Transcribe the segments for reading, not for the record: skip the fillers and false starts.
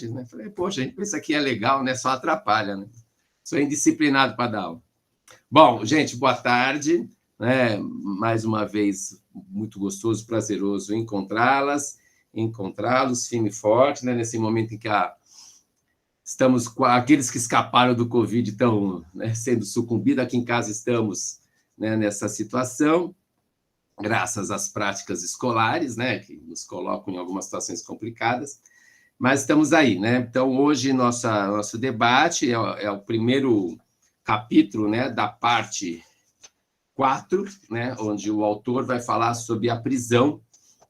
né? Falei, poxa, gente, isso aqui é legal, né? Só atrapalha, né? Sou indisciplinado para dar aula. Bom, gente, boa tarde. Né? Mais uma vez, muito gostoso, prazeroso encontrá-los firme e forte, né? Nesse momento em que estamos com aqueles que escaparam do Covid estão, né, sendo sucumbidos. Aqui em casa estamos, né, nessa situação, graças às práticas escolares, né, que nos colocam em algumas situações complicadas, mas estamos aí, né? Então, hoje, nosso debate é o primeiro capítulo, né, da parte 4, né, onde o autor vai falar sobre a prisão,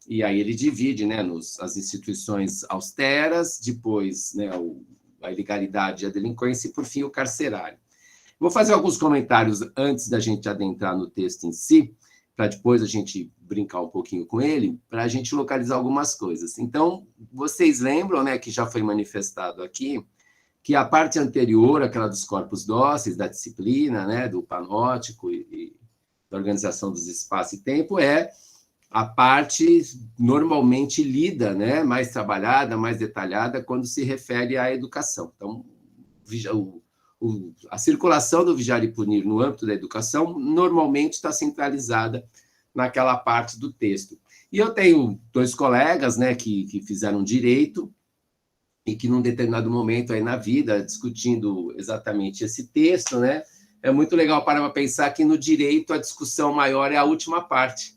e aí ele divide, né, as instituições austeras, depois, né, a ilegalidade e a delinquência, e, por fim, o carcerário. Vou fazer alguns comentários antes da gente adentrar no texto em si, para depois a gente brincar um pouquinho com ele, para a gente localizar algumas coisas. Então, vocês lembram, né, que já foi manifestado aqui, que a parte anterior, aquela dos corpos dóceis, da disciplina, né, do panótico e da organização dos espaços e tempo, é a parte normalmente lida, né, mais trabalhada, mais detalhada, quando se refere à educação. Então, a circulação do vigiar e punir no âmbito da educação normalmente está centralizada naquela parte do texto. E eu tenho 2 colegas, né, que fizeram direito e que, num determinado momento aí na vida, discutindo exatamente esse texto, né, é muito legal para pensar que no direito a discussão maior é a última parte,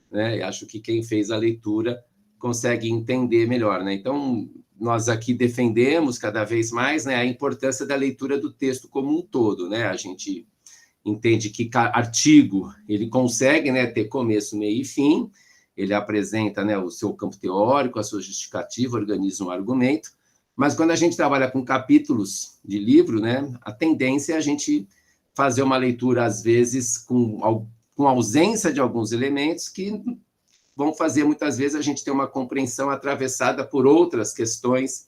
né? E acho que quem fez a leitura consegue entender melhor, né? Então, nós aqui defendemos cada vez mais, né, a importância da leitura do texto como um todo, né? A gente entende que artigo ele consegue, né, ter começo, meio e fim, ele apresenta, né, o seu campo teórico, a sua justificativa, organiza um argumento, mas quando a gente trabalha com capítulos de livro, né, a tendência é a gente fazer uma leitura, às vezes, com ausência de alguns elementos que vão fazer, muitas vezes, a gente ter uma compreensão atravessada por outras questões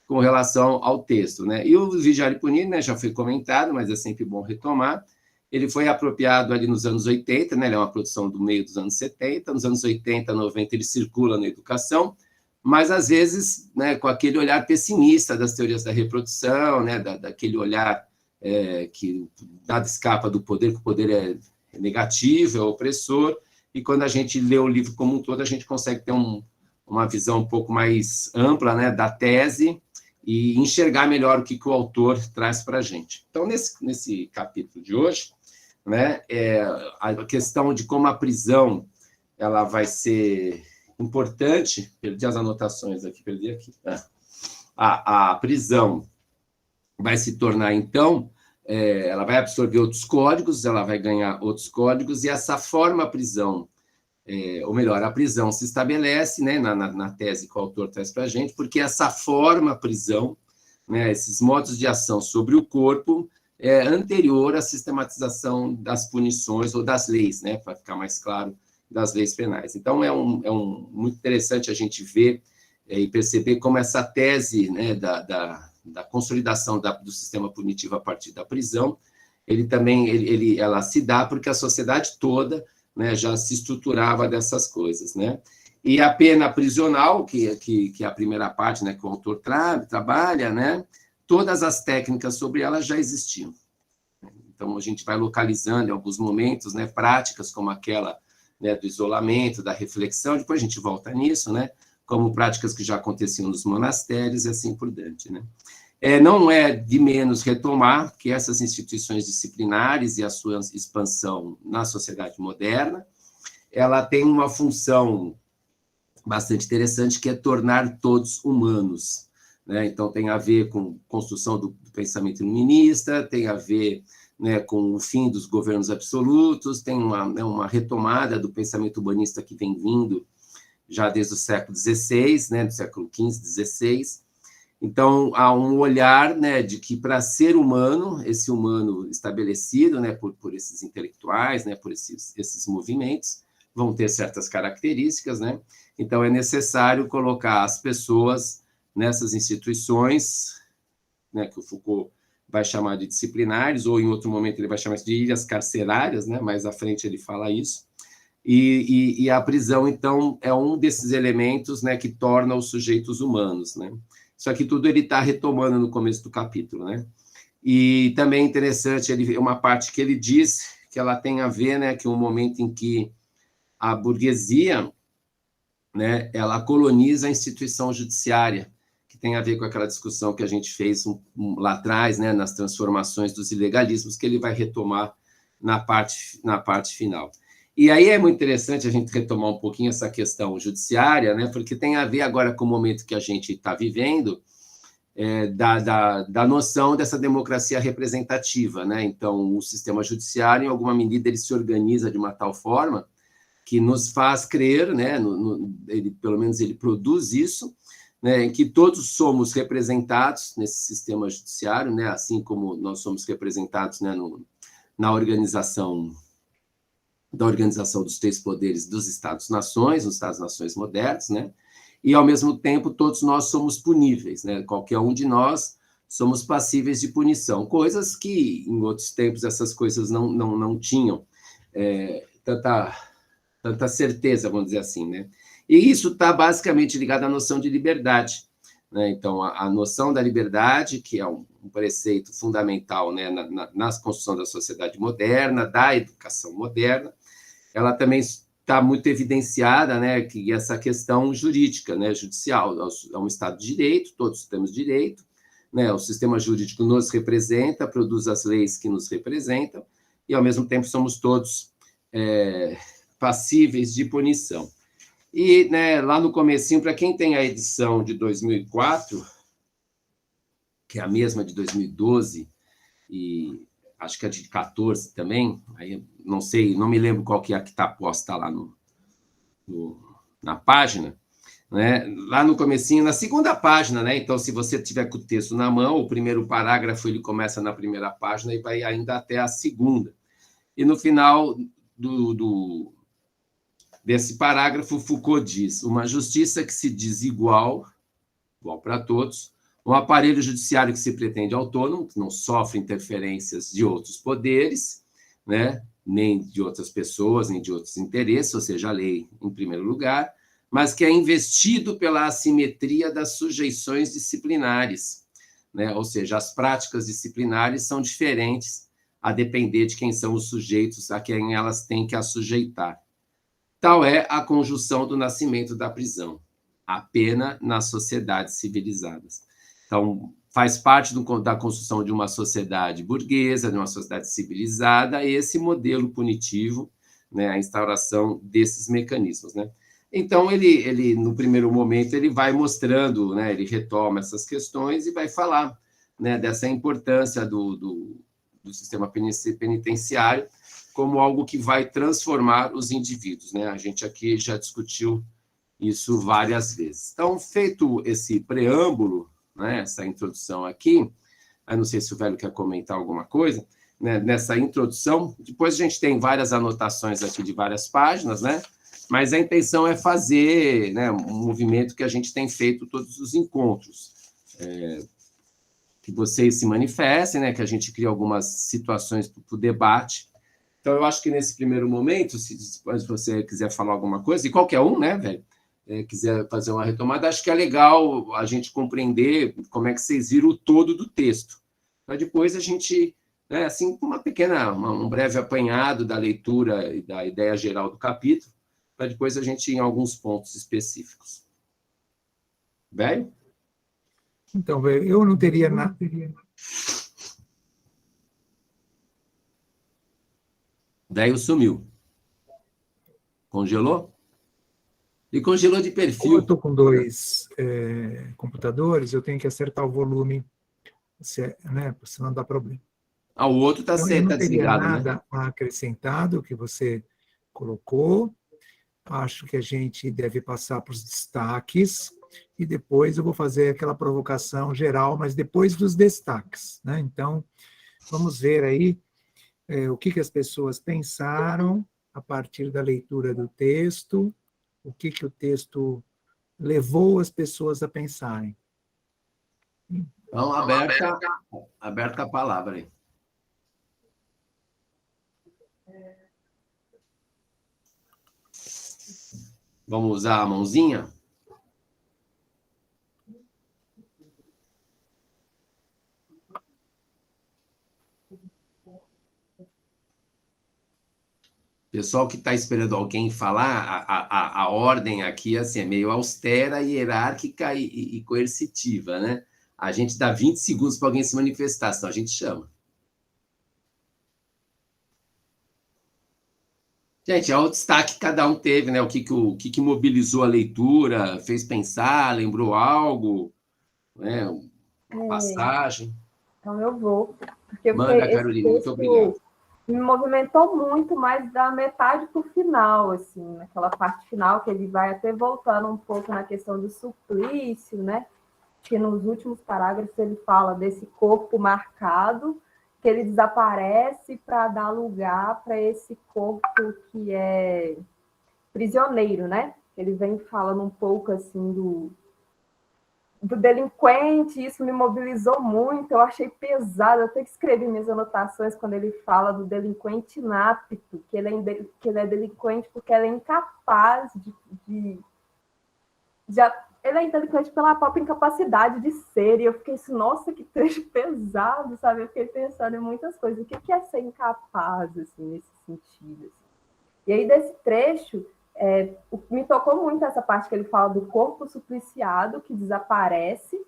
com relação ao texto, né? E o Vigiar e Punir, né, já foi comentado, mas é sempre bom retomar. Ele foi apropriado ali nos anos 80, né? Ele é uma produção do meio dos anos 70, nos anos 80, 90, ele circula na educação, mas, às vezes, né, com aquele olhar pessimista das teorias da reprodução, né, daquele olhar que nada escapa do poder, que o poder é negativo, é opressor, e quando a gente lê o livro como um todo, a gente consegue ter uma visão um pouco mais ampla, né, da tese e enxergar melhor o que o autor traz para a gente. Então, nesse capítulo de hoje, né, a questão de como a prisão ela vai ser importante, perdi as anotações aqui, a prisão vai se tornar, então, ela vai absorver outros códigos, ela vai ganhar outros códigos, e essa forma prisão, ou melhor, a prisão se estabelece, né, na tese que o autor traz para a gente, porque essa forma prisão, né, esses modos de ação sobre o corpo, é anterior à sistematização das punições ou das leis, né, para ficar mais claro, das leis penais. Então, muito interessante a gente ver e perceber como essa tese, né, da consolidação do sistema punitivo a partir da prisão, ela se dá porque a sociedade toda, né, já se estruturava dessas coisas, né? E a pena prisional, que é a primeira parte, né, que o autor trabalha, né, todas as técnicas sobre ela já existiam. Então, a gente vai localizando em alguns momentos, né, práticas como aquela, né, do isolamento, da reflexão, depois a gente volta nisso, né, como práticas que já aconteciam nos monastérios e assim por diante, né. Não é de menos retomar que essas instituições disciplinares e a sua expansão na sociedade moderna, ela tem uma função bastante interessante, que é tornar todos humanos, né? Então, tem a ver com construção do pensamento iluminista, tem a ver, né, com o fim dos governos absolutos, tem uma retomada do pensamento humanista que vem vindo já desde o século XVI, né, do século XV, XVI. Então, há um olhar, né, de que para ser humano, esse humano estabelecido, né, por esses intelectuais, né, por esses movimentos, vão ter certas características, né? Então, é necessário colocar as pessoas nessas instituições, né, que o Foucault vai chamar de disciplinares, ou em outro momento ele vai chamar de ilhas carcerárias, né? Mais à frente ele fala isso. E a prisão, então, é um desses elementos, né, que torna os sujeitos humanos, né? Isso aqui tudo ele está retomando no começo do capítulo, né? E também é interessante uma parte que ele diz que ela tem a ver, né, que um momento em que a burguesia, né, ela coloniza a instituição judiciária, que tem a ver com aquela discussão que a gente fez lá atrás, né, nas transformações dos ilegalismos, que ele vai retomar na parte final. E aí é muito interessante a gente retomar um pouquinho essa questão judiciária, né, porque tem a ver agora com o momento que a gente está vivendo, da noção dessa democracia representativa, né? Então, o sistema judiciário, em alguma medida, ele se organiza de uma tal forma que nos faz crer, né? Pelo menos ele produz isso, né? Que todos somos representados nesse sistema judiciário, né? Assim como nós somos representados, né? Na organização dos três poderes dos Estados-nações, os Estados-nações modernos, né? E, ao mesmo tempo, todos nós somos puníveis, né? Qualquer um de nós somos passíveis de punição, coisas que, em outros tempos, essas coisas não tinham tanta certeza, vamos dizer assim, né? E isso está basicamente ligado à noção de liberdade, né? Então, a noção da liberdade, que é um preceito fundamental, né, na construção da sociedade moderna, da educação moderna, ela também está muito evidenciada, né, que essa questão jurídica, né, judicial, é um Estado de Direito, todos temos direito, né, o sistema jurídico nos representa, produz as leis que nos representam, e, ao mesmo tempo, somos todos passíveis de punição. E, né, lá no comecinho, para quem tem a edição de 2004, que é a mesma de 2012, e acho que a de 14 também, aí não sei, não me lembro qual que é a que está posta lá na página, né? Lá no comecinho, na segunda página, né? Então, se você tiver com o texto na mão, o primeiro parágrafo ele começa na primeira página e vai ainda até a segunda. E no final desse parágrafo, Foucault diz: uma justiça que se diz igual para todos, um aparelho judiciário que se pretende autônomo, que não sofre interferências de outros poderes, né? Nem de outras pessoas, nem de outros interesses, ou seja, a lei em primeiro lugar, mas que é investido pela assimetria das sujeições disciplinares, né? Ou seja, as práticas disciplinares são diferentes a depender de quem são os sujeitos a quem elas têm que assujeitar. Tal é a conjunção do nascimento da prisão, a pena nas sociedades civilizadas. Então, faz parte da construção de uma sociedade burguesa, de uma sociedade civilizada, esse modelo punitivo, né, a instauração desses mecanismos, né? Então, ele no primeiro momento, ele vai mostrando, né, ele retoma essas questões e vai falar, né, dessa importância do sistema penitenciário como algo que vai transformar os indivíduos, né? A gente aqui já discutiu isso várias vezes. Então, feito esse preâmbulo, né, essa introdução aqui, eu não sei se o velho quer comentar alguma coisa, né, nessa introdução, depois a gente tem várias anotações aqui de várias páginas, né, mas a intenção é fazer, né, um movimento que a gente tem feito todos os encontros, que vocês se manifestem, né, que a gente cria algumas situações para o debate. Então, eu acho que nesse primeiro momento, se você quiser falar alguma coisa, e qualquer um, né, velho, quiser fazer uma retomada, acho que é legal a gente compreender como é que vocês viram o todo do texto. Para depois a gente, né, assim, um breve apanhado da leitura e da ideia geral do capítulo, para depois a gente ir em alguns pontos específicos. Velho? Então, eu não teria nada. Velho sumiu. Congelou? E congelou de Como eu perfil. estou com dois computadores, eu tenho que acertar o volume, né, senão dá problema. O outro está Então, eu não teria desligado, né? nada a acrescentar do que você colocou. Acho que a gente deve passar para os destaques e depois eu vou fazer aquela provocação geral, mas depois dos destaques, né? Então, vamos ver aí o que as pessoas pensaram a partir da leitura do texto, o que o texto levou as pessoas a pensarem. Então, aberta a palavra aí. Vamos usar a mãozinha? Pessoal que está esperando alguém falar, a ordem aqui assim, é meio austera, hierárquica e coercitiva, né? A gente dá 20 segundos para alguém se manifestar, senão a gente chama. Gente, é o destaque que cada um teve, né? O que mobilizou a leitura, fez pensar, lembrou algo, né? Uma passagem. Então eu vou, porque Manda, esse Caroline, muito obrigado. texto me movimentou muito, mas da metade para o final, assim, naquela parte final que ele vai até voltando um pouco na questão do suplício, né? Que nos últimos parágrafos ele fala desse corpo marcado, que ele desaparece para dar lugar para esse corpo que é prisioneiro, né? Ele vem falando um pouco assim do delinquente, isso me mobilizou muito, eu achei pesado, eu tenho que escrever minhas anotações quando ele fala do delinquente inapto, que ele é delinquente porque ele é incapaz ele é delinquente pela própria incapacidade de ser, e eu fiquei assim, nossa, que trecho pesado, sabe? Eu fiquei pensando em muitas coisas, o que é ser incapaz, assim, nesse sentido, assim. E aí, desse trecho, me tocou muito essa parte que ele fala do corpo supliciado, que desaparece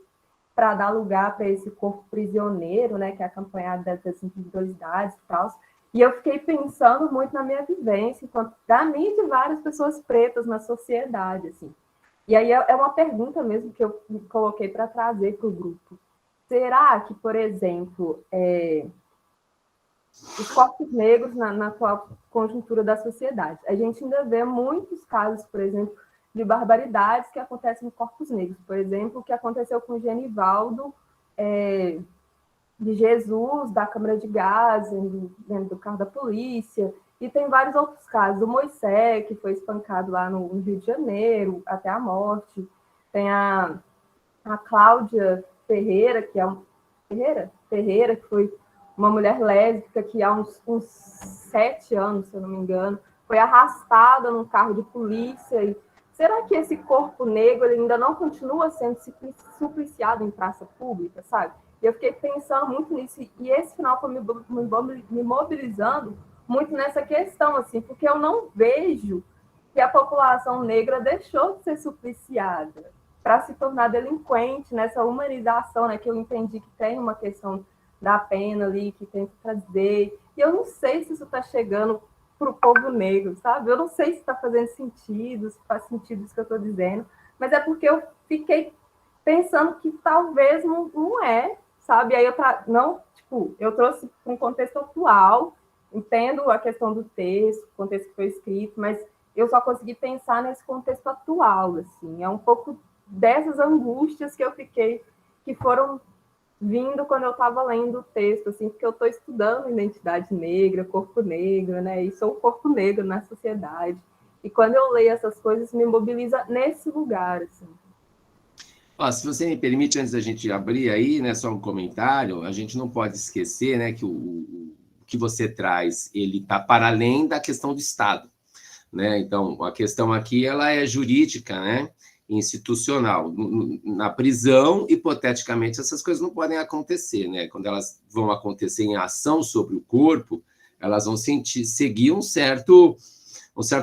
para dar lugar para esse corpo prisioneiro, né, que é acompanhado das individualidades e tal. E eu fiquei pensando muito na minha vivência, enquanto da minha e de várias pessoas pretas na sociedade, assim. E aí é uma pergunta mesmo que eu me coloquei para trazer para o grupo. Será que, por exemplo, os corpos negros na atual conjuntura da sociedade, a gente ainda vê muitos casos, por exemplo, de barbaridades que acontecem em corpos negros. Por exemplo, o que aconteceu com o Genivaldo de Jesus, da Câmara de Gás, dentro do carro da polícia, e tem vários outros casos. O Moisés, que foi espancado lá no Rio de Janeiro, até a morte. Tem a Cláudia Ferreira, que é Ferreira, que foi uma mulher lésbica que há uns 7 anos, se eu não me engano, foi arrastada num carro de polícia. E será que esse corpo negro ele ainda não continua sendo supliciado em praça pública, sabe? E eu fiquei pensando muito nisso, e esse final foi me mobilizando muito nessa questão, assim, porque eu não vejo que a população negra deixou de ser supliciada para se tornar delinquente, nessa humanização, né, que eu entendi que tem uma questão da pena ali, que tem que trazer, e eu não sei se isso está chegando para o povo negro, sabe? Eu não sei se está fazendo sentido, se faz sentido isso que eu estou dizendo, mas é porque eu fiquei pensando que talvez não é, sabe? Aí eu trouxe um contexto atual, entendo a questão do texto, o contexto que foi escrito, mas eu só consegui pensar nesse contexto atual, assim, é um pouco dessas angústias que eu fiquei, que foram vindo quando eu estava lendo o texto, assim, porque eu estou estudando identidade negra, corpo negro, né, e sou o corpo negro na sociedade, e quando eu leio essas coisas, me mobiliza nesse lugar, assim. Se você me permite, antes da gente abrir aí, né, só um comentário, a gente não pode esquecer, né, que o que você traz, ele está para além da questão do Estado, né? Então, a questão aqui, ela é jurídica, né, institucional. Na prisão, hipoteticamente, essas coisas não podem acontecer, né? Quando elas vão acontecer em ação sobre o corpo, elas vão seguir um certo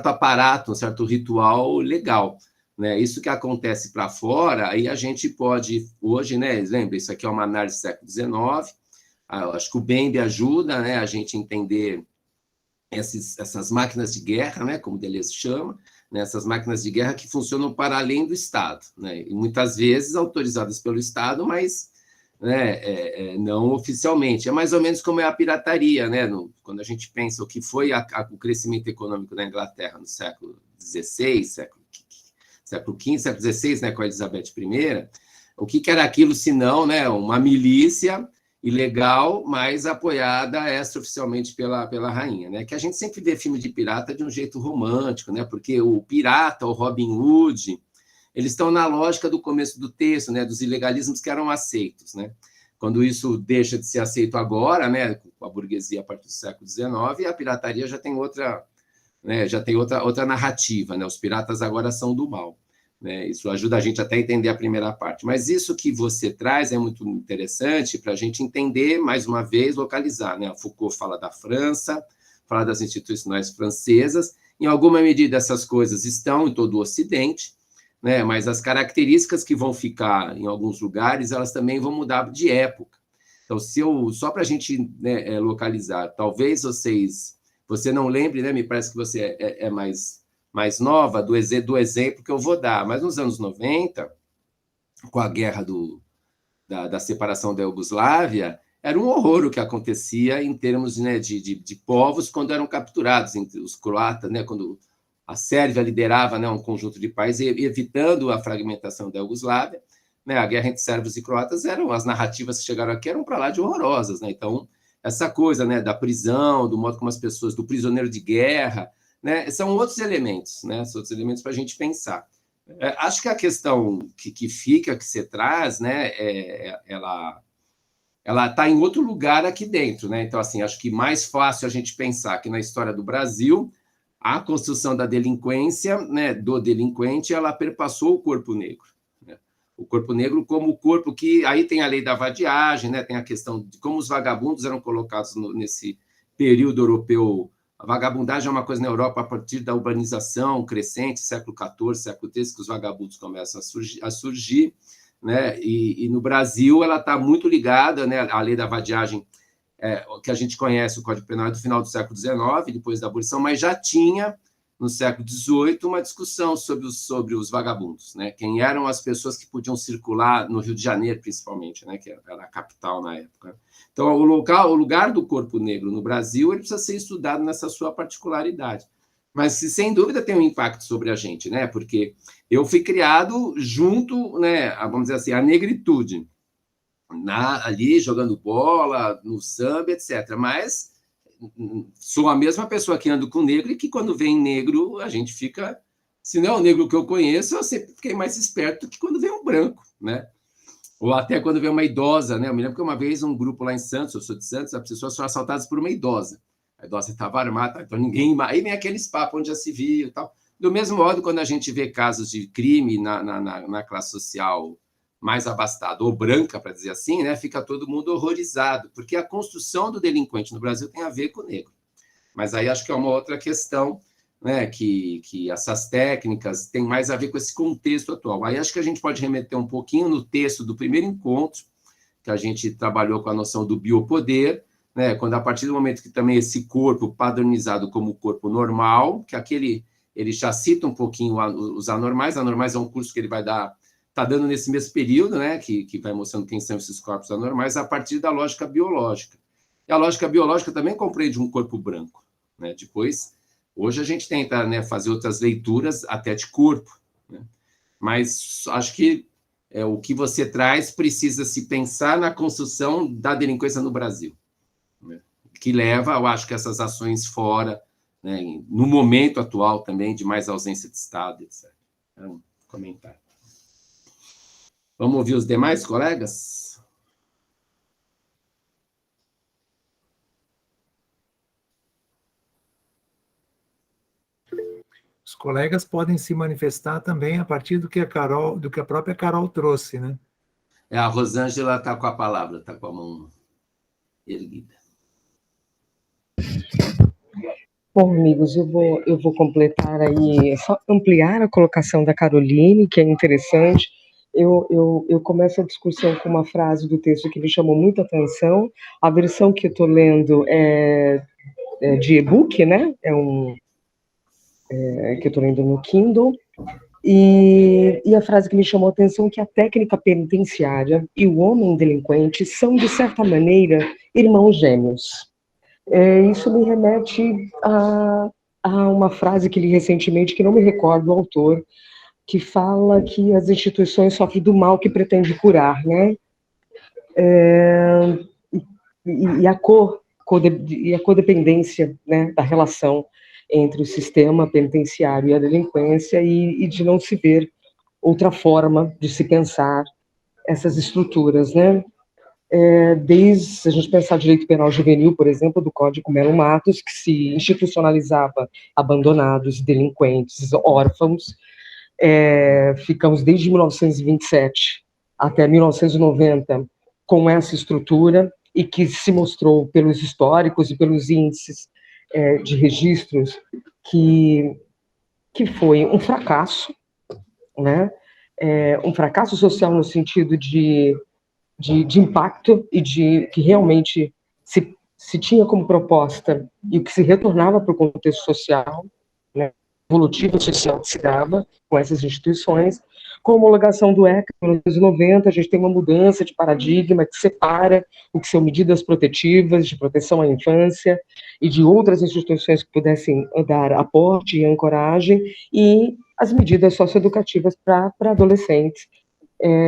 aparato, um certo ritual legal. Né? Isso que acontece para fora, aí a gente pode, hoje, né, lembra, isso aqui é uma análise do século XIX, acho que o Bembe ajuda, né, a gente entender essas máquinas de guerra, né, como Deleuze chama, né, essas máquinas de guerra que funcionam para além do Estado, né, e muitas vezes autorizadas pelo Estado, mas né, não oficialmente. É mais ou menos como é a pirataria, né, quando a gente pensa o que foi o crescimento econômico da Inglaterra no século XVI, século XV, século XVI, né, com a Elizabeth I, o que era aquilo senão, né, uma milícia ilegal, mas apoiada extraoficialmente pela rainha, né? Que a gente sempre vê filme de pirata de um jeito romântico, né? Porque o pirata, o Robin Hood, eles estão na lógica do começo do texto, né? Dos ilegalismos que eram aceitos, né? Quando isso deixa de ser aceito agora, né? Com a burguesia a partir do século XIX, a pirataria já tem outra, né? Já tem outra narrativa, né? Os piratas agora são do mal. Né? Isso ajuda a gente até a entender a primeira parte. Mas isso que você traz é muito interessante para a gente entender, mais uma vez, localizar. Né? Foucault fala da França, falar das instituições francesas. Em alguma medida, essas coisas estão em todo o Ocidente, né? Mas as características que vão ficar em alguns lugares, elas também vão mudar de época. Então, só para a gente, né, localizar, talvez você não lembre, né? Me parece que você é mais nova do exemplo que eu vou dar, mas nos anos 90, com a guerra da separação da Iugoslávia, era um horror o que acontecia em termos, né, de povos quando eram capturados, entre os croatas, né, quando a Sérvia liderava, né, um conjunto de países, evitando a fragmentação da Iugoslávia, né, a guerra entre sérvios e croatas, as narrativas que chegaram aqui eram para lá de horrorosas, né? Então, essa coisa, né, da prisão, do modo como as pessoas, do prisioneiro de guerra, né, são outros elementos, né, são outros elementos para a gente pensar. Acho que a questão que você traz, né, ela está em outro lugar aqui dentro, né? Então, assim, acho que mais fácil a gente pensar que na história do Brasil, a construção da delinquência, né, do delinquente, ela perpassou o corpo negro, né? O corpo negro como o corpo que... Aí tem a lei da vadiagem, né? Tem a questão de como os vagabundos eram colocados nesse período europeu. A vagabundagem é uma coisa na Europa a partir da urbanização crescente, século XIV, século XIII, que os vagabundos começam a surgir, né? E no Brasil ela está muito ligada, né, à lei da vadiagem, que a gente conhece, o Código Penal é do final do século XIX, depois da abolição, mas já tinha, no século XVIII, uma discussão sobre os vagabundos, né? Quem eram as pessoas que podiam circular no Rio de Janeiro, principalmente, né, que era a capital na época. Então, o lugar do corpo negro no Brasil, ele precisa ser estudado nessa sua particularidade. Mas, sem dúvida, tem um impacto sobre a gente, né? Porque eu fui criado junto, né, vamos dizer assim, à negritude, ali jogando bola, no samba, etc. Mas sou a mesma pessoa que ando com negro e que, quando vem negro, a gente fica... Se não é o negro que eu conheço, eu sempre fiquei mais esperto que quando vem um branco, né? Ou até quando vem uma idosa, né? Eu me lembro que uma vez um grupo lá em Santos, eu sou de Santos, as pessoas foram assaltadas por uma idosa. A idosa estava armada, então ninguém... Aí vem aqueles papos onde já se viu e tal. Do mesmo modo, quando a gente vê casos de crime na classe social mais abastada, ou branca, para dizer assim, né, fica todo mundo horrorizado, porque a construção do delinquente no Brasil tem a ver com o negro. Mas aí acho que é uma outra questão, né, que essas técnicas têm mais a ver com esse contexto atual. Aí acho que a gente pode remeter um pouquinho no texto do primeiro encontro, que a gente trabalhou com a noção do biopoder, né, quando a partir do momento que também esse corpo padronizado como corpo normal, que ele já cita um pouquinho os anormais. Anormais é um curso que ele vai dar, está dando nesse mesmo período, né, que vai mostrando quem são esses corpos anormais a partir da lógica biológica. E a lógica biológica também compreende um corpo branco, né? Depois, hoje a gente tenta, né, fazer outras leituras até de corpo, né? Mas acho que o que você traz precisa se pensar na construção da delinquência no Brasil, né? Que leva, eu acho, que essas ações fora, né, no momento atual também, de mais ausência de Estado, etc. É um comentário. Vamos ouvir os demais colegas? Os colegas podem se manifestar também a partir do que a própria Carol trouxe, né? A Rosângela está com a palavra, está com a mão erguida. Bom, amigos, eu vou completar aí, só ampliar a colocação da Caroline, que é interessante. Eu começo a discussão com uma frase do texto que me chamou muita atenção. A versão que eu estou lendo é de e-book, né? Que eu estou lendo no Kindle. E a frase que me chamou a atenção é que a técnica penitenciária e o homem delinquente são, de certa maneira, irmãos gêmeos. Isso me remete a uma frase que li recentemente, que não me recordo o autor, que fala que as instituições sofrem do mal que pretende curar, né? E a codependência, né, da relação entre o sistema penitenciário e a delinquência, e de não se ver outra forma de se pensar essas estruturas, né? Desde, se a gente pensar direito penal juvenil, por exemplo, do Código Melo Matos, que se institucionalizava abandonados, delinquentes, órfãos. Ficamos desde 1927 até 1990 com essa estrutura, e que se mostrou pelos históricos e pelos índices de registros que foi um fracasso, né? Um fracasso social no sentido de impacto e de que realmente se tinha como proposta e o que se retornava para o contexto social, né, evolutivo social que se dava com essas instituições. Com a homologação do ECA em 1990, a gente tem uma mudança de paradigma que separa o que são medidas protetivas, de proteção à infância e de outras instituições que pudessem dar aporte e ancoragem, e as medidas socioeducativas para adolescentes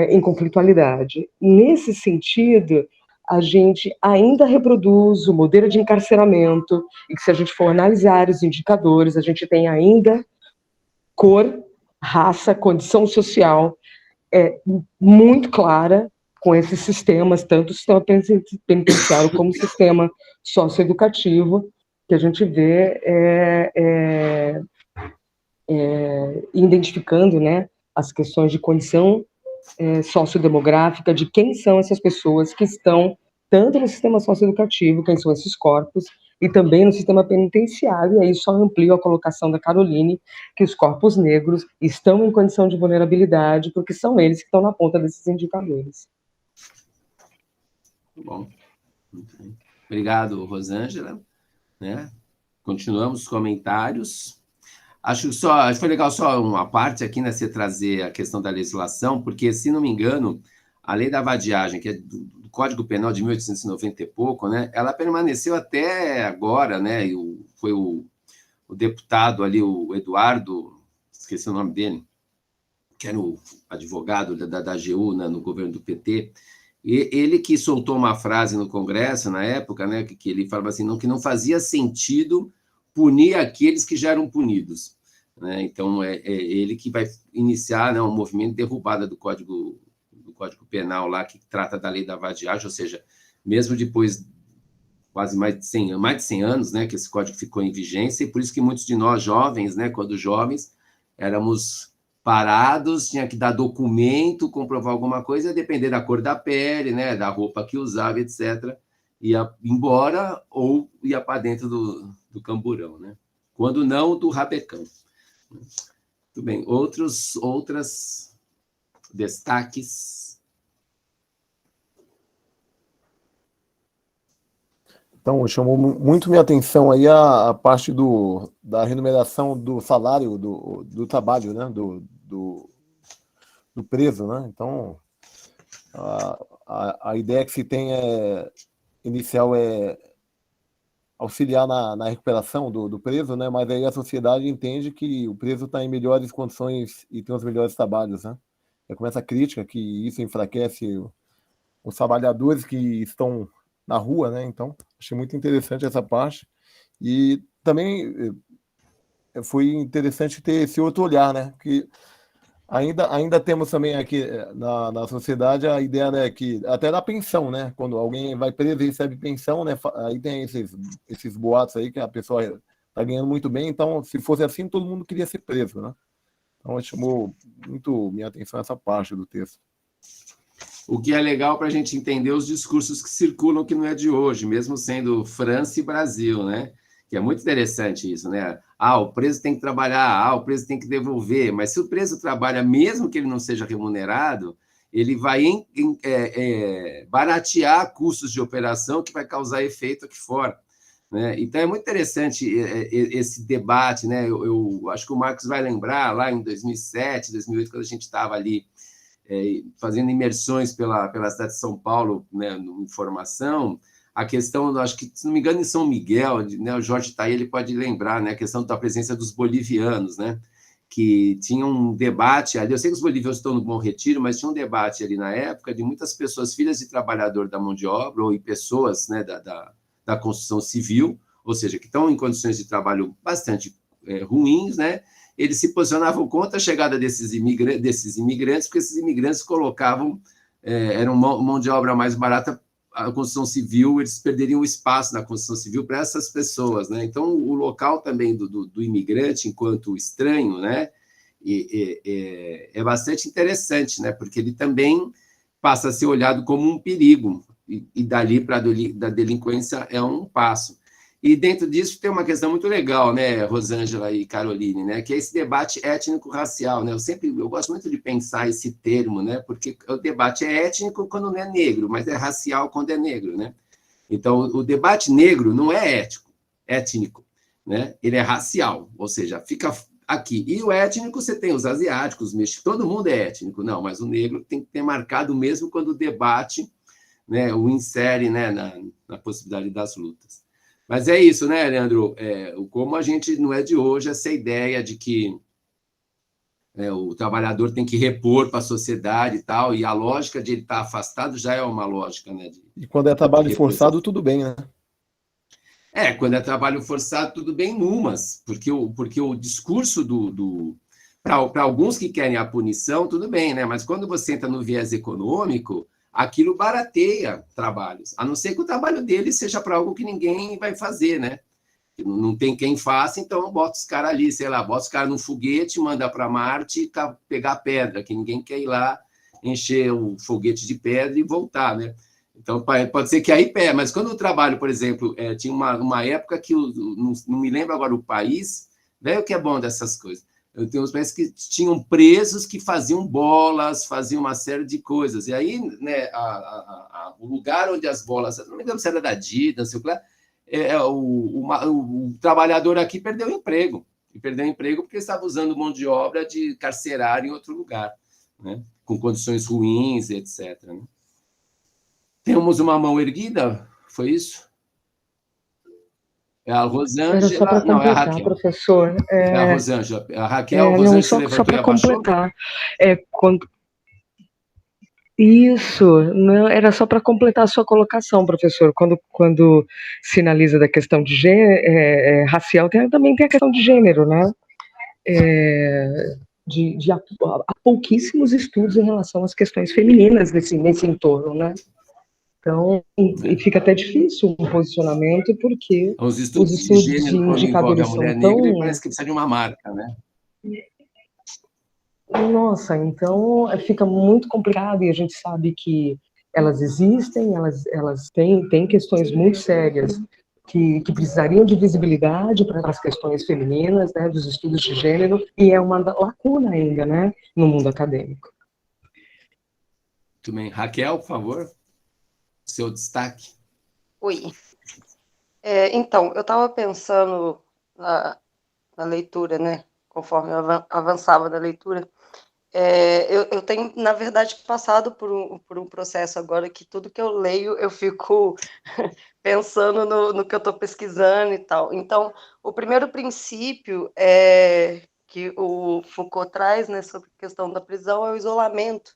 em conflitualidade. Nesse sentido, a gente ainda reproduz o modelo de encarceramento, e que, se a gente for analisar os indicadores, a gente tem ainda cor, raça, condição social muito clara com esses sistemas, tanto o sistema penitenciário como o sistema socioeducativo, que a gente vê identificando, né, as questões de condição sociodemográfica, de quem são essas pessoas que estão tanto no sistema socioeducativo, quem são esses corpos, e também no sistema penitenciário. E aí só amplio a colocação da Caroline, que os corpos negros estão em condição de vulnerabilidade, porque são eles que estão na ponta desses indicadores. Muito bom. Muito bem. Obrigado, Rosângela. Né? Continuamos os comentários. Acho que foi legal só uma parte aqui, né, você trazer a questão da legislação, porque, se não me engano, a lei da vadiagem, que é do Código Penal de 1890 e pouco, né, ela permaneceu até agora, né, e foi o deputado ali, o Eduardo, esqueci o nome dele, que era o advogado da AGU, né, no governo do PT, e ele que soltou uma frase no Congresso, na época, né, que ele falava assim, que não fazia sentido punir aqueles que já eram punidos. Né? Então, é ele que vai iniciar, né, um movimento de derrubada do Código Penal lá, que trata da lei da vadiagem, ou seja, mesmo depois quase mais de 100 anos, né, que esse código ficou em vigência, e por isso que muitos de nós jovens, né, quando jovens, éramos parados, tinha que dar documento, comprovar alguma coisa, ia depender da cor da pele, né, da roupa que usava, etc., ia embora ou ia para dentro do camburão, né? Quando não, do rabecão. Muito bem. Outros destaques? Então, chamou muito minha atenção aí a parte da remuneração do salário do trabalho, né? Do preso, né? Então, a ideia que se tem inicial é auxiliar na recuperação do preso, né? Mas aí a sociedade entende que o preso está em melhores condições e tem os melhores trabalhos, né? Com essa crítica que isso enfraquece os trabalhadores que estão na rua, né? Então, achei muito interessante essa parte. E também foi interessante ter esse outro olhar, né? Que ainda temos também aqui na sociedade a ideia, né, que até da pensão, né? Quando alguém vai preso e recebe pensão, né? Aí tem esses boatos aí que a pessoa está ganhando muito bem. Então, se fosse assim, todo mundo queria ser preso, né? Então, chamou muito minha atenção essa parte do texto. O que é legal para a gente entender os discursos que circulam, que não é de hoje, mesmo sendo França e Brasil, né? Que é muito interessante isso, né? O preso tem que trabalhar, o preso tem que devolver, mas se o preso trabalha, mesmo que ele não seja remunerado, ele vai baratear custos de operação que vai causar efeito aqui fora. Né? Então, é muito interessante esse debate, né? Eu acho que o Marcos vai lembrar, lá em 2007, 2008, quando a gente estava ali fazendo imersões pela cidade de São Paulo, né, em formação, a questão, acho que, se não me engano, em São Miguel, né, o Jorge Taí, ele pode lembrar, né, a questão da presença dos bolivianos, né, que tinha um debate ali, eu sei que os bolivianos estão no Bom Retiro, mas tinha um debate ali na época de muitas pessoas, filhas de trabalhador da mão de obra, ou pessoas, né, da construção civil, ou seja, que estão em condições de trabalho bastante ruins, né, eles se posicionavam contra a chegada desses imigrantes, porque esses imigrantes colocavam, eram mão de obra mais barata, a construção civil, eles perderiam o espaço na construção civil para essas pessoas, né? Então, o local também do imigrante, enquanto estranho, né, é bastante interessante, né, porque ele também passa a ser olhado como um perigo, e dali para da delinquência é um passo. E dentro disso tem uma questão muito legal, né, Rosângela e Caroline, né, que é esse debate étnico-racial, né? Eu gosto muito de pensar esse termo, né, porque o debate é étnico quando não é negro, mas é racial quando é negro, né? Então, o debate negro não é étnico, né? Ele é racial, ou seja, fica aqui. E o étnico, você tem os asiáticos, os mexicanos, todo mundo é étnico, não, mas o negro tem que ter marcado mesmo quando o debate, né, o insere, né, na possibilidade das lutas. Mas é isso, né, Leandro? Como a gente não é de hoje, essa ideia de que o trabalhador tem que repor para a sociedade e tal, e a lógica de ele estar afastado já é uma lógica, né? E quando é trabalho forçado, tudo bem, né? Quando é trabalho forçado, tudo bem numas, porque o discurso para alguns que querem a punição, tudo bem, né? Mas quando você entra no viés econômico, aquilo barateia trabalhos, a não ser que o trabalho dele seja para algo que ninguém vai fazer, né? Não tem quem faça, então bota os caras ali, sei lá, bota os caras num foguete, manda para Marte e pegar pedra, que ninguém quer ir lá encher o foguete de pedra e voltar, né? Então, pode ser que aí pé, mas quando o trabalho, por exemplo, tinha uma época que, não me lembro agora o país, velho, que é bom dessas coisas. Eu tenho uns países que tinham presos que faziam bolas, faziam uma série de coisas. E aí, né, o lugar onde as bolas, não me lembro se era da Adidas, não sei o que lá, o trabalhador aqui perdeu o emprego. E perdeu o emprego porque estava usando mão de obra de carcerário em outro lugar, né, com condições ruins, etc. Né? Temos uma mão erguida? Foi isso? É a Rosângela. Era só para completar, não, é a Raquel. Professor. É a Rosângela. A Raquel, não, Rosângela só levantou para e abaixou? completar. Isso, não, era só para completar a sua colocação, professor. Quando sinaliza da questão de racial, também tem a questão de gênero, né? Há pouquíssimos estudos em relação às questões femininas nesse entorno, né? Então, fica até difícil um posicionamento, porque os estudos de gênero, quando envolve a mulher negra, parece que precisa de uma marca, né? Nossa, então fica muito complicado, e a gente sabe que elas existem, elas têm questões muito sérias que precisariam de visibilidade para as questões femininas, né, dos estudos de gênero, e é uma lacuna ainda, né, no mundo acadêmico. Muito bem. Raquel, por favor, seu destaque. Oi. Então, eu estava pensando na leitura, né, conforme eu avançava na leitura, eu tenho, na verdade, passado por um processo agora que tudo que eu leio, eu fico pensando no que eu estou pesquisando e tal. Então, o primeiro princípio que o Foucault traz, né, sobre a questão da prisão é o isolamento.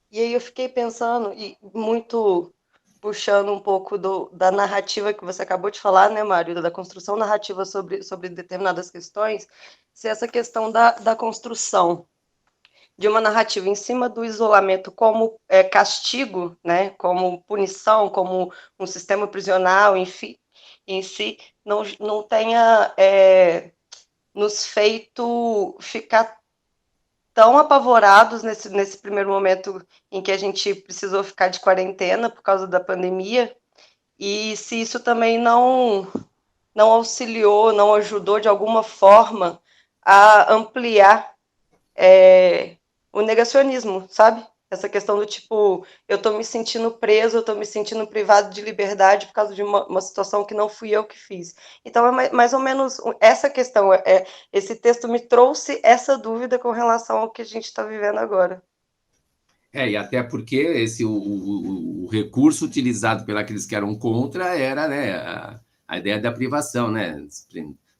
E aí eu fiquei pensando, e muito puxando um pouco da narrativa que você acabou de falar, né, Mário, da construção narrativa sobre determinadas questões, se essa questão da construção de uma narrativa em cima do isolamento como castigo, né, como punição, como um sistema prisional, enfim, em si, não tenha nos feito ficar tão apavorados nesse primeiro momento em que a gente precisou ficar de quarentena por causa da pandemia, e se isso também não auxiliou, não ajudou de alguma forma a ampliar o negacionismo, sabe? Essa questão do tipo, eu tô me sentindo preso, eu tô me sentindo privado de liberdade por causa de uma situação que não fui eu que fiz. Então, é mais ou menos essa questão. Esse texto me trouxe essa dúvida com relação ao que a gente está vivendo agora. E até porque o recurso utilizado pelos que eram contra era, né, a ideia da privação, né?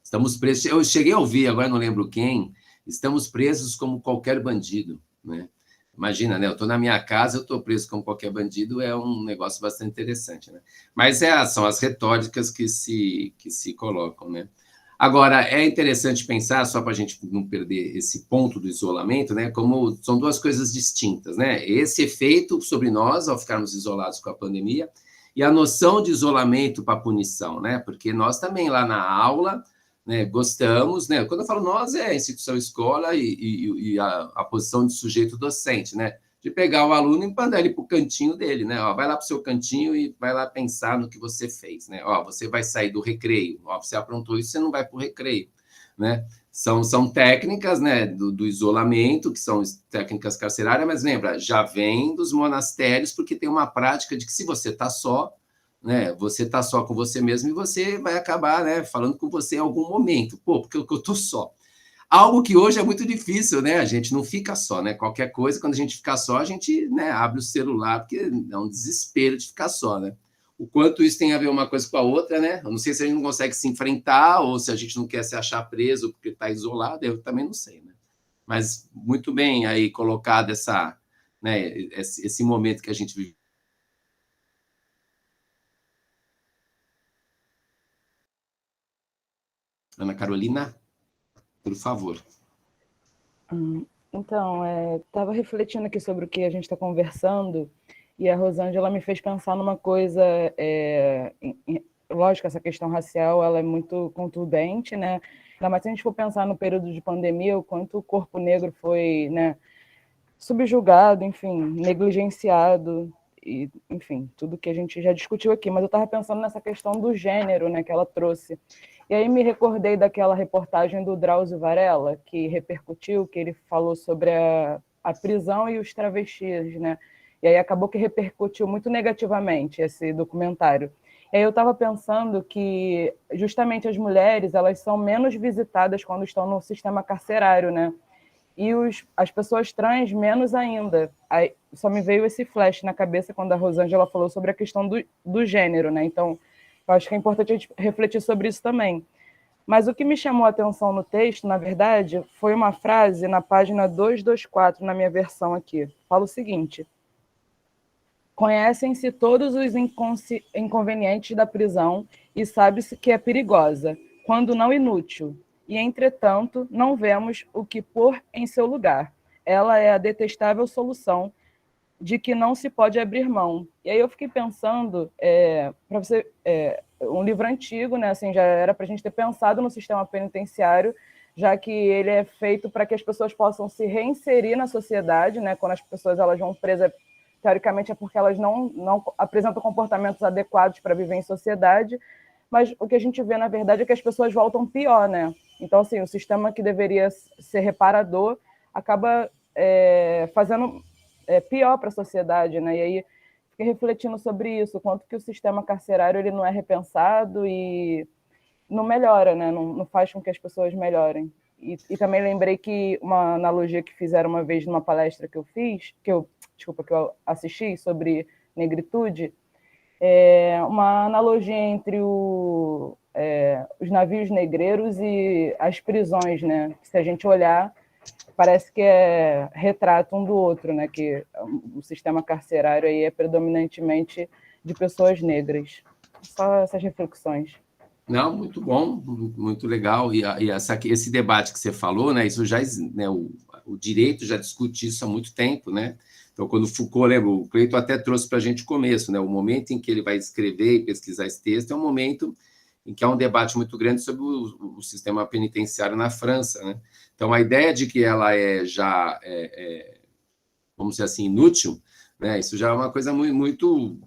Estamos presos. Eu cheguei a ouvir, agora não lembro quem, estamos presos como qualquer bandido, né? Imagina, né? Eu estou na minha casa, eu estou preso como qualquer bandido, é um negócio bastante interessante, né? Mas são as retóricas que se colocam, né? Agora, é interessante pensar, só para a gente não perder esse ponto do isolamento, né? Como são duas coisas distintas, né? Esse efeito sobre nós, ao ficarmos isolados com a pandemia, e a noção de isolamento para punição, né? Porque nós também, lá na aula, né, gostamos, né? Quando eu falo nós, é a instituição escola e a posição de sujeito docente, né? de pegar o aluno e mandar ele para o cantinho dele, né? Ó, vai lá para o seu cantinho e vai lá pensar no que você fez, né? Ó, você vai sair do recreio, ó, você aprontou isso, você não vai para o recreio, né? São técnicas, né, do isolamento, que são técnicas carcerárias, mas lembra, já vem dos monastérios, porque tem uma prática de que se você está só, né, você está só com você mesmo e você vai acabar, né, falando com você em algum momento. Pô, porque eu estou só. Algo que hoje é muito difícil, né? A gente não fica só, né? Qualquer coisa, quando a gente fica só, a gente, né, abre o celular, porque é um desespero de ficar só, né? O quanto isso tem a ver uma coisa com a outra, né? Eu não sei se a gente não consegue se enfrentar ou se a gente não quer se achar preso porque está isolado, eu também não sei, né? Mas muito bem aí colocado né, esse momento que a gente vive. Ana Carolina, por favor. Então, estava refletindo aqui sobre o que a gente está conversando e a Rosângela me fez pensar numa coisa, lógico, essa questão racial ela é muito contundente, né? Ainda mais se a gente for pensar no período de pandemia, o quanto o corpo negro foi, né, subjugado, enfim, negligenciado, e, enfim, tudo que a gente já discutiu aqui. Mas eu estava pensando nessa questão do gênero, né, que ela trouxe. E aí me recordei daquela reportagem do Drauzio Varela, que repercutiu, que ele falou sobre a prisão e os travestis, né? E aí acabou que repercutiu muito negativamente esse documentário. E aí eu estava pensando que justamente as mulheres, elas são menos visitadas quando estão no sistema carcerário, né? E as pessoas trans menos ainda. Aí só me veio esse flash na cabeça quando a Rosângela falou sobre a questão do gênero, né? Então, eu acho que é importante a gente refletir sobre isso também. Mas o que me chamou a atenção no texto, na verdade, foi uma frase na página 224, na minha versão aqui. Fala o seguinte: conhecem-se todos os inconvenientes da prisão e sabe-se que é perigosa, quando não inútil. E, entretanto, não vemos o que pôr em seu lugar. Ela é a detestável solução de que não se pode abrir mão. E aí eu fiquei pensando, para você, um livro antigo, né? Assim, já era para a gente ter pensado no sistema penitenciário, já que ele é feito para que as pessoas possam se reinserir na sociedade, né? Quando as pessoas elas vão presas, teoricamente é porque elas não apresentam comportamentos adequados para viver em sociedade, mas o que a gente vê, na verdade, é que as pessoas voltam pior, né? Então, assim, o sistema que deveria ser reparador acaba fazendo pior para a sociedade, né? E aí fiquei refletindo sobre isso, quanto que o sistema carcerário ele não é repensado e não melhora, né? Não faz com que as pessoas melhorem. E também lembrei que uma analogia que fizeram uma vez numa palestra que eu fiz, que eu assisti sobre negritude, uma analogia entre os navios negreiros e as prisões, né? Se a gente olhar, parece que é retrato um do outro, né? Que o sistema carcerário aí é predominantemente de pessoas negras. Só essas reflexões. Não, muito bom, muito legal. E esse debate que você falou, né? Isso já, né, o direito já discute isso há muito tempo, né? Então, quando Foucault, lembra, o Cleiton até trouxe para a gente o começo, né? O momento em que ele vai escrever e pesquisar esse texto é um momento em que há um debate muito grande sobre o sistema penitenciário na França, né? Então, a ideia de que ela vamos dizer assim, inútil, né? Isso já é uma coisa muito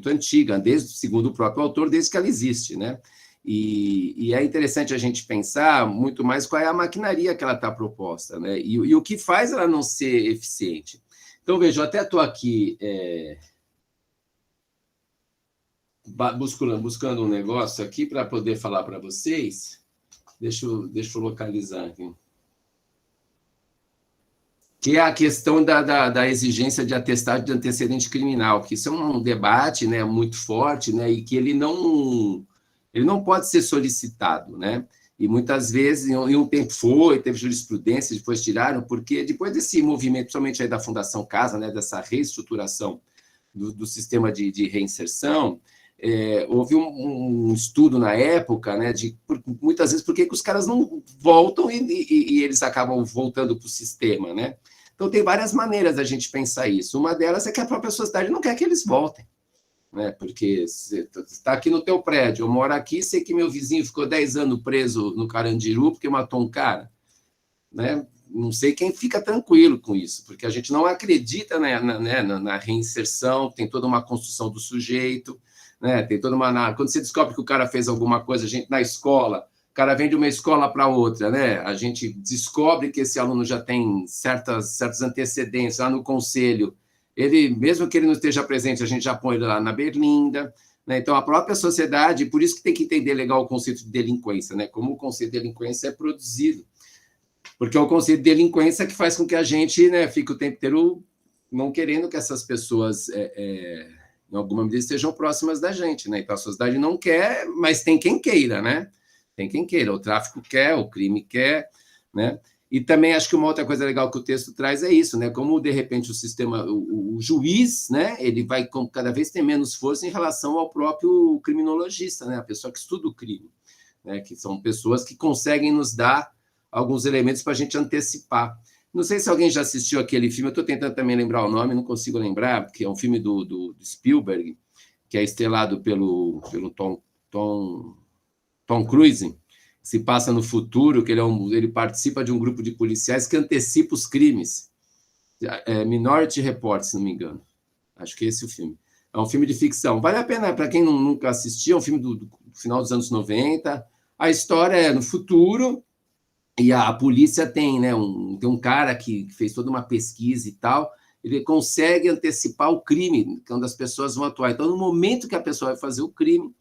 antiga, segundo o próprio autor, desde que ela existe, né? E é interessante a gente pensar muito mais qual é a maquinaria que ela está proposta, né? E o que faz ela não ser eficiente. Então, veja, eu até estou aqui buscando um negócio aqui para poder falar para vocês. Deixa eu localizar aqui. Que é a questão da exigência de atestado de antecedente criminal, que isso é um debate, né, muito forte, né, e que ele não pode ser solicitado, né? E muitas vezes, em um tempo teve jurisprudência, depois tiraram, porque depois desse movimento, principalmente aí da Fundação Casa, né, dessa reestruturação do sistema de reinserção, houve um estudo na época, né, muitas vezes, por que os caras não voltam e eles acabam voltando para o sistema, né? Então, tem várias maneiras da gente pensar isso. Uma delas é que a própria sociedade não quer que eles voltem, né? Porque você está aqui no teu prédio, eu moro aqui, sei que meu vizinho ficou 10 anos preso no Carandiru porque matou um cara, né? não sei quem fica tranquilo com isso, porque a gente não acredita, né, na reinserção, tem toda uma construção do sujeito, né, tem toda uma... Quando você descobre que o cara fez alguma coisa, a gente na escola, o cara vem de uma escola para outra, né, a gente descobre que esse aluno já tem certos antecedentes lá no conselho, ele, mesmo que ele não esteja presente, a gente já põe ele lá na berlinda, né? Então, a própria sociedade, por isso que tem que entender legal o conceito de delinquência, né? Como o conceito de delinquência é produzido. Porque é o conceito de delinquência que faz com que a gente, né, fique o tempo inteiro não querendo que essas pessoas, em alguma medida, estejam próximas da gente, né? Então, a sociedade não quer, mas tem quem queira, né? Tem quem queira. O tráfico quer, o crime quer, né? E também acho que uma outra coisa legal que o texto traz é isso, né? Como, de repente, o sistema, o juiz, né? Ele vai cada vez ter menos força em relação ao próprio criminologista, né? A pessoa que estuda o crime, né? Que são pessoas que conseguem nos dar alguns elementos para a gente antecipar. Não sei se alguém já assistiu aquele filme, eu estou tentando também lembrar o nome, não consigo lembrar, que é um filme do Spielberg, que é estrelado pelo Tom Cruise, se passa no futuro, que ele participa de um grupo de policiais que antecipa os crimes. Minority Report, se não me engano. Acho que esse é o filme. É um filme de ficção. Vale a pena, para quem nunca assistiu, é um filme do final dos anos 90. A história é no futuro, e a polícia tem, né, tem um cara que fez toda uma pesquisa e tal, ele consegue antecipar o crime, quando as pessoas vão atuar. Então, no momento que a pessoa vai fazer o crime,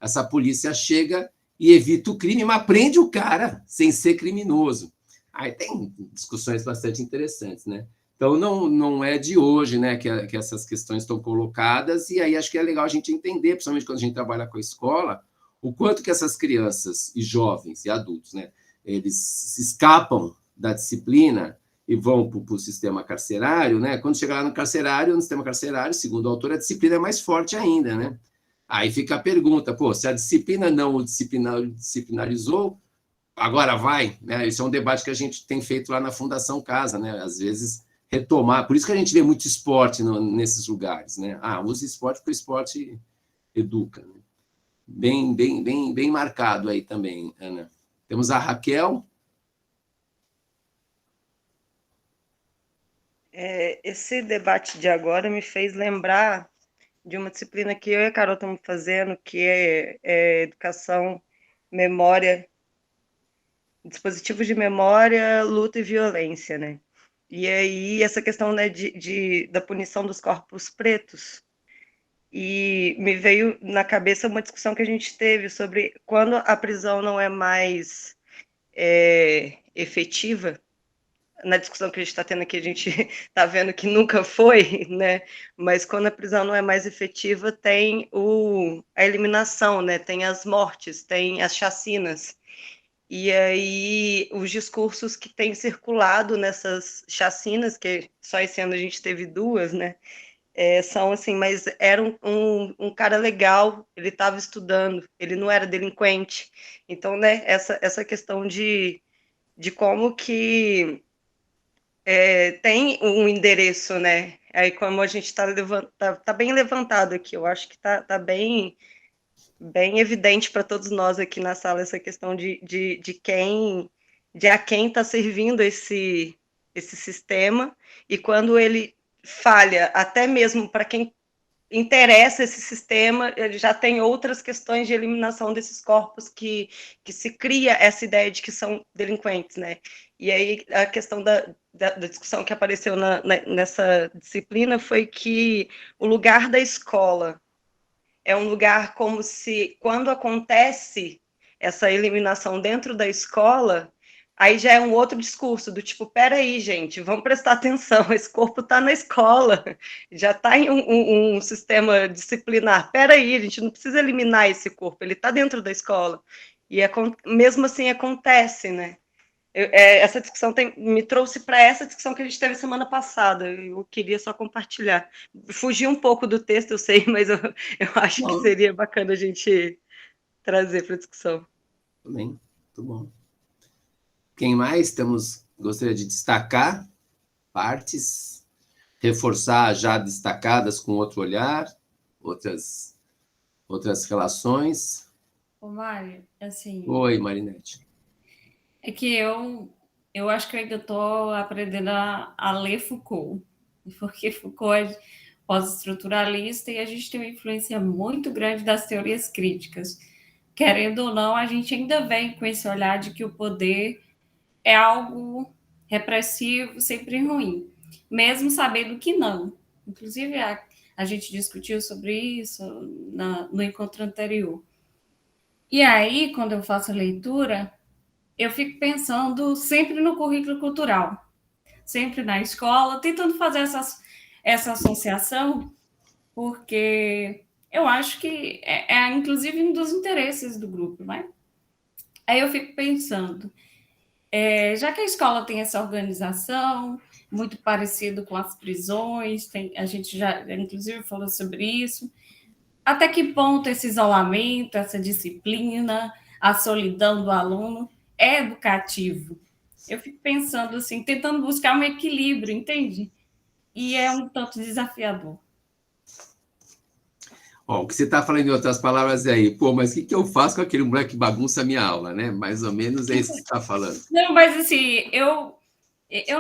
essa polícia chega e evita o crime, mas prende o cara sem ser criminoso. Aí tem discussões bastante interessantes, né? Então, não é de hoje, né, que essas questões estão colocadas, e aí acho que é legal a gente entender, principalmente quando a gente trabalha com a escola, o quanto que essas crianças e jovens e adultos, né, eles escapam da disciplina e vão para o sistema carcerário, né? Quando chegar lá no sistema carcerário, segundo o autor, a disciplina é mais forte ainda, né? Aí fica a pergunta, pô, se a disciplina não o disciplinarizou, agora vai, né? Esse é um debate que a gente tem feito lá na Fundação Casa, né? Às vezes retomar, por isso que a gente vê muito esporte nesses lugares, né? Use esporte porque o esporte educa, né? Bem marcado aí também, Ana. Temos a Raquel. Esse debate de agora me fez lembrar de uma disciplina que eu e a Carol estamos fazendo, que é educação, memória, dispositivos de memória, luta e violência, né? E aí essa questão, né, da punição dos corpos pretos, e me veio na cabeça uma discussão que a gente teve sobre quando a prisão não é mais efetiva. Na discussão que a gente está tendo aqui, a gente está vendo que nunca foi, né? Mas quando a prisão não é mais efetiva, tem a eliminação, né? Tem as mortes, tem as chacinas. E aí, os discursos que têm circulado nessas chacinas, que só esse ano a gente teve 2, né? São assim, mas era um cara legal, ele estava estudando, ele não era delinquente. Então, né, essa questão de como que tem um endereço, né? Aí, como a gente está tá bem levantado aqui, eu acho que está bem evidente para todos nós aqui na sala essa questão de a quem está servindo esse sistema, e quando ele falha, até mesmo para quem interessa esse sistema, ele já tem outras questões de eliminação desses corpos que se cria essa ideia de que são delinquentes, né? E aí a questão da discussão que apareceu nessa disciplina foi que o lugar da escola é um lugar como se, quando acontece essa eliminação dentro da escola, aí já é um outro discurso, do tipo, peraí, gente, vamos prestar atenção, esse corpo está na escola, já está em um sistema disciplinar, peraí, a gente não precisa eliminar esse corpo, ele está dentro da escola, e mesmo assim acontece, né? Essa discussão me trouxe para essa discussão que a gente teve semana passada. Eu queria só compartilhar. Fugi um pouco do texto, eu sei, mas eu acho que seria bacana a gente trazer para a discussão. Também, muito bom. Quem mais gostaria de destacar partes, reforçar já destacadas com outro olhar, outras relações? Ô, Mário, assim... Oi, Marinete. É que eu eu acho que eu ainda estou aprendendo a ler Foucault, porque Foucault é pós-estruturalista e a gente tem uma influência muito grande das teorias críticas. Querendo ou não, a gente ainda vem com esse olhar de que o poder é algo repressivo, sempre ruim, mesmo sabendo que não. Inclusive, a gente discutiu sobre isso no encontro anterior. E aí, quando eu faço a leitura, eu fico pensando sempre no currículo cultural, sempre na escola, tentando fazer essa associação, porque eu acho que inclusive, um dos interesses do grupo, né? Aí eu fico pensando, já que a escola tem essa organização, muito parecido com as prisões, a gente já, inclusive, falou sobre isso, até que ponto esse isolamento, essa disciplina, a solidão do aluno é educativo? Eu fico pensando assim, tentando buscar um equilíbrio, entende? E é um tanto desafiador. Ó, o que você está falando em outras palavras é aí, pô, mas o que eu faço com aquele moleque que bagunça a minha aula, né? Mais ou menos é isso que você está falando. Não, mas assim, eu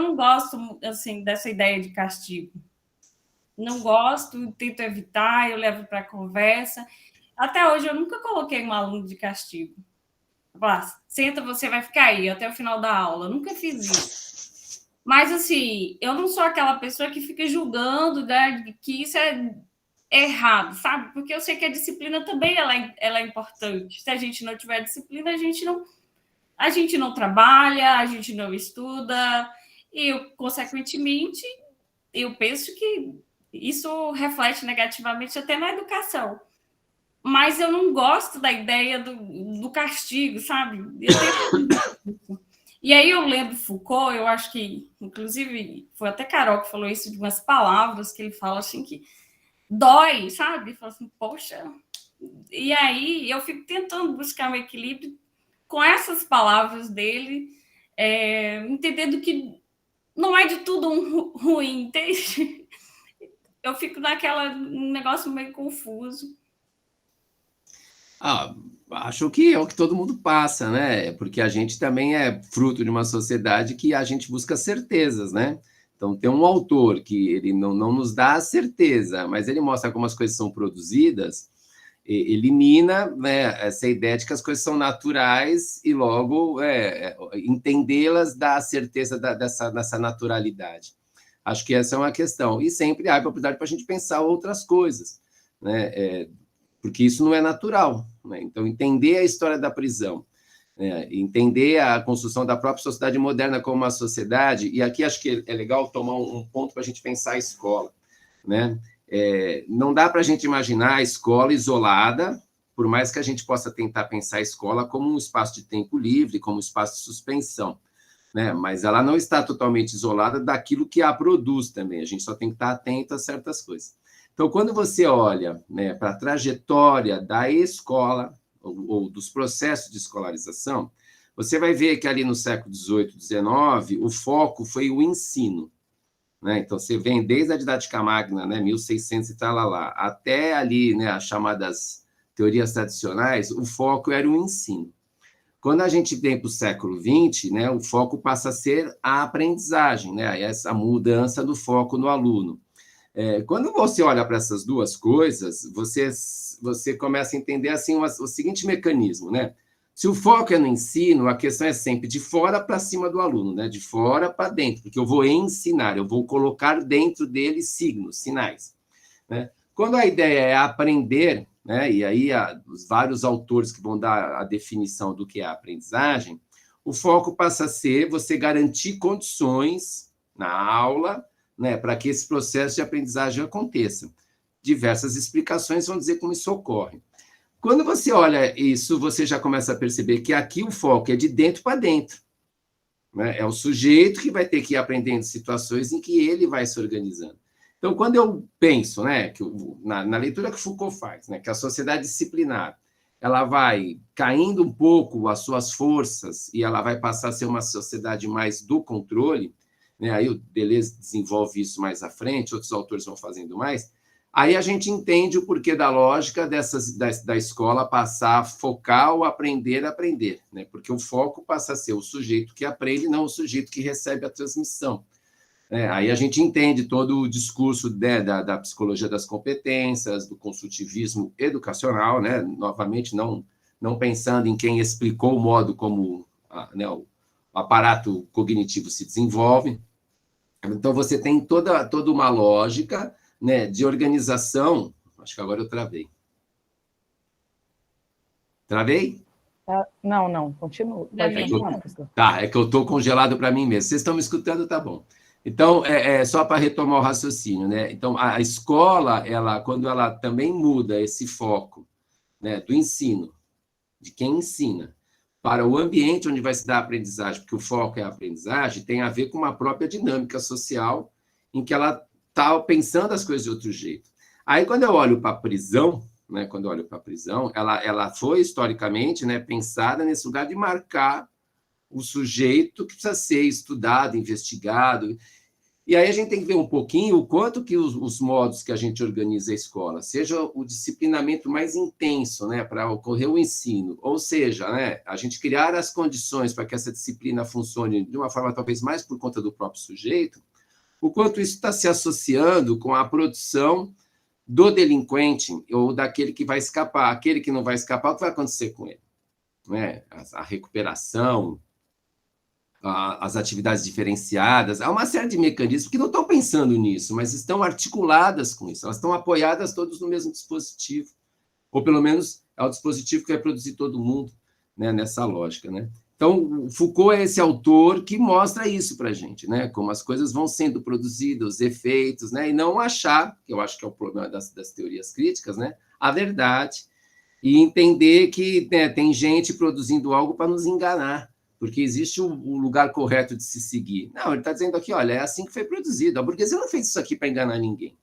não gosto assim, dessa ideia de castigo. Não gosto, tento evitar, eu levo para a conversa. Até hoje eu nunca coloquei um aluno de castigo. Senta, você vai ficar aí até o final da aula. Eu nunca fiz isso. Mas, assim, eu não sou aquela pessoa que fica julgando, né, que isso é errado, sabe? Porque eu sei que a disciplina também ela é importante. Se a gente não tiver disciplina, a gente não trabalha, a gente não estuda, e, consequentemente, eu penso que isso reflete negativamente até na educação. Mas eu não gosto da ideia do castigo, sabe? E aí eu lembro Foucault, eu acho que, inclusive, foi até Carol que falou isso, de umas palavras que ele fala assim que dói, sabe? Fala assim, poxa. E aí eu fico tentando buscar um equilíbrio com essas palavras dele, entendendo que não é de tudo ruim, entende? Eu fico um negócio meio confuso. Acho que é o que todo mundo passa, né? Porque a gente também é fruto de uma sociedade que a gente busca certezas, né? Então, tem um autor que ele não nos dá a certeza, mas ele mostra como as coisas são produzidas, elimina, né, essa ideia de que as coisas são naturais e logo entendê-las dá a certeza dessa naturalidade. Acho que essa é uma questão. E sempre abre a oportunidade para a gente pensar outras coisas, né? Porque isso não é natural, né? Então, entender a história da prisão, entender a construção da própria sociedade moderna como uma sociedade, e aqui acho que é legal tomar um ponto para a gente pensar a escola, né? Não dá para a gente imaginar a escola isolada, por mais que a gente possa tentar pensar a escola como um espaço de tempo livre, como um espaço de suspensão, né? Mas ela não está totalmente isolada daquilo que a produz também, a gente só tem que estar atento a certas coisas. Então, quando você olha, né, para a trajetória da escola, ou dos processos de escolarização, você vai ver que ali no século XVIII, XIX, o foco foi o ensino, né? Então, você vem desde a didática magna, né, 1600 e tal, lá, até ali, né, as chamadas teorias tradicionais, o foco era o ensino. Quando a gente vem para o século XX, né, o foco passa a ser a aprendizagem, né, essa mudança do foco no aluno. Quando você olha para essas duas coisas, você começa a entender assim, o seguinte mecanismo, né? Se o foco é no ensino, a questão é sempre de fora para cima do aluno, né? De fora para dentro, porque eu vou ensinar, eu vou colocar dentro dele signos, sinais, né? Quando a ideia é aprender, né? E aí os vários autores que vão dar a definição do que é a aprendizagem, o foco passa a ser você garantir condições na aula, né, para que esse processo de aprendizagem aconteça. Diversas explicações vão dizer como isso ocorre. Quando você olha isso, você já começa a perceber que aqui o foco é de dentro para dentro, né? É o sujeito que vai ter que ir aprendendo situações em que ele vai se organizando. Então, quando eu penso, né, que na leitura que Foucault faz, né, que a sociedade disciplinar ela vai caindo um pouco as suas forças e ela vai passar a ser uma sociedade mais do controle, né? Aí o Deleuze desenvolve isso mais à frente, outros autores vão fazendo mais. Aí a gente entende o porquê da lógica da escola passar a focar o aprender a aprender, né? Porque o foco passa a ser o sujeito que aprende, não o sujeito que recebe a transmissão. Aí a gente entende todo o discurso, né, da psicologia das competências, do consultivismo educacional, né? Novamente, não pensando em quem explicou o modo como né, o aparato cognitivo se desenvolve. Então, você tem toda uma lógica, né, de organização. Acho que agora eu travei. Travei? Não, continua. Pode continuar, professor. Tá, é que eu estou congelado para mim mesmo. Vocês estão me escutando? Tá bom. Então, só para retomar o raciocínio, né? Então, a escola, quando ela também muda esse foco, né, do ensino, de quem ensina, para o ambiente onde vai se dar a aprendizagem, porque o foco é a aprendizagem, tem a ver com uma própria dinâmica social em que ela está pensando as coisas de outro jeito. Aí, quando eu olho para a prisão, né, ela foi, historicamente, né, pensada nesse lugar de marcar o sujeito que precisa ser estudado, investigado. E aí a gente tem que ver um pouquinho o quanto que os modos que a gente organiza a escola, seja o disciplinamento mais intenso, né, para ocorrer o ensino, ou seja, né, a gente criar as condições para que essa disciplina funcione de uma forma talvez mais por conta do próprio sujeito, o quanto isso está se associando com a produção do delinquente ou daquele que vai escapar. Aquele que não vai escapar, o que vai acontecer com ele? Né? A recuperação, as atividades diferenciadas, há uma série de mecanismos que não estão pensando nisso, mas estão articuladas com isso, elas estão apoiadas todos no mesmo dispositivo, ou pelo menos é o dispositivo que vai produzir todo mundo, né, nessa lógica, né? Então, Foucault é esse autor que mostra isso para a gente, né? Como as coisas vão sendo produzidas, os efeitos, né? E não achar, que eu acho que é o problema das teorias críticas, né? A verdade, e entender que, né, tem gente produzindo algo para nos enganar, porque existe o lugar correto de se seguir. Não, ele está dizendo aqui, olha, é assim que foi produzido. A burguesia não fez isso aqui para enganar ninguém,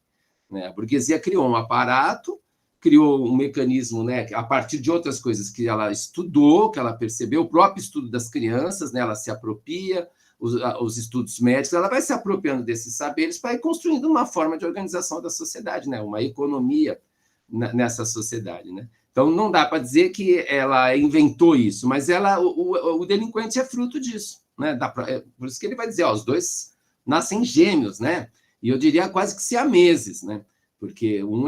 né? A burguesia criou um aparato, criou um mecanismo, né, a partir de outras coisas que ela estudou, que ela percebeu, o próprio estudo das crianças, né, ela se apropria, os estudos médicos, ela vai se apropriando desses saberes para ir construindo uma forma de organização da sociedade, né, uma economia nessa sociedade, né? Então, não dá para dizer que ela inventou isso, mas o delinquente é fruto disso, né? Por isso que ele vai dizer, ó, os dois nascem gêmeos, né? E eu diria quase que siameses, né? Porque um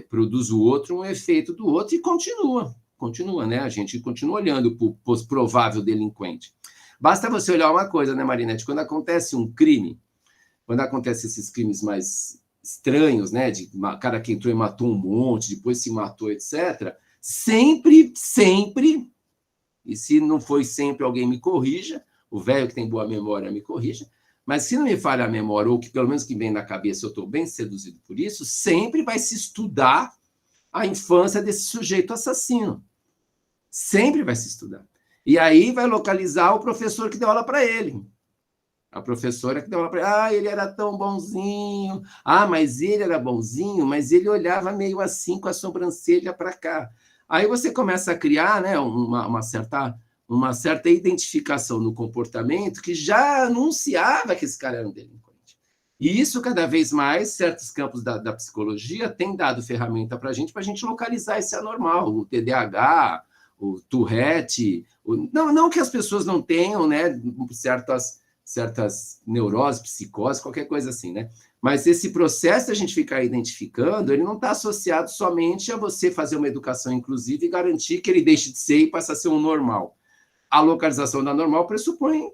produz o outro, um efeito do outro, e continua, né? A gente continua olhando para o provável delinquente. Basta você olhar uma coisa, né, Marinete? Quando acontece um crime, quando acontecem esses crimes mais estranhos, né, de uma cara que entrou e matou um monte, depois se matou, etc., sempre, e se não foi sempre, alguém me corrija, o velho que tem boa memória me corrija, mas se não me falha a memória, ou que pelo menos que vem na cabeça, eu estou bem seduzido por isso, sempre vai se estudar a infância desse sujeito assassino. Sempre vai se estudar. E aí vai localizar o professor que deu aula para ele. A professora que deu aula para ele, ele era tão bonzinho. Mas ele era bonzinho, mas ele olhava meio assim, com a sobrancelha para cá. Aí você começa a criar, né, uma certa identificação no comportamento que já anunciava que esse cara era um delinquente. E isso, cada vez mais, certos campos da psicologia têm dado ferramenta para a gente localizar esse anormal, o TDAH, o Tourette. Não que as pessoas não tenham, né, certas neuroses, psicoses, qualquer coisa assim, né? Mas esse processo de a gente ficar identificando, ele não está associado somente a você fazer uma educação inclusiva e garantir que ele deixe de ser e passe a ser um normal. A localização da normal pressupõe,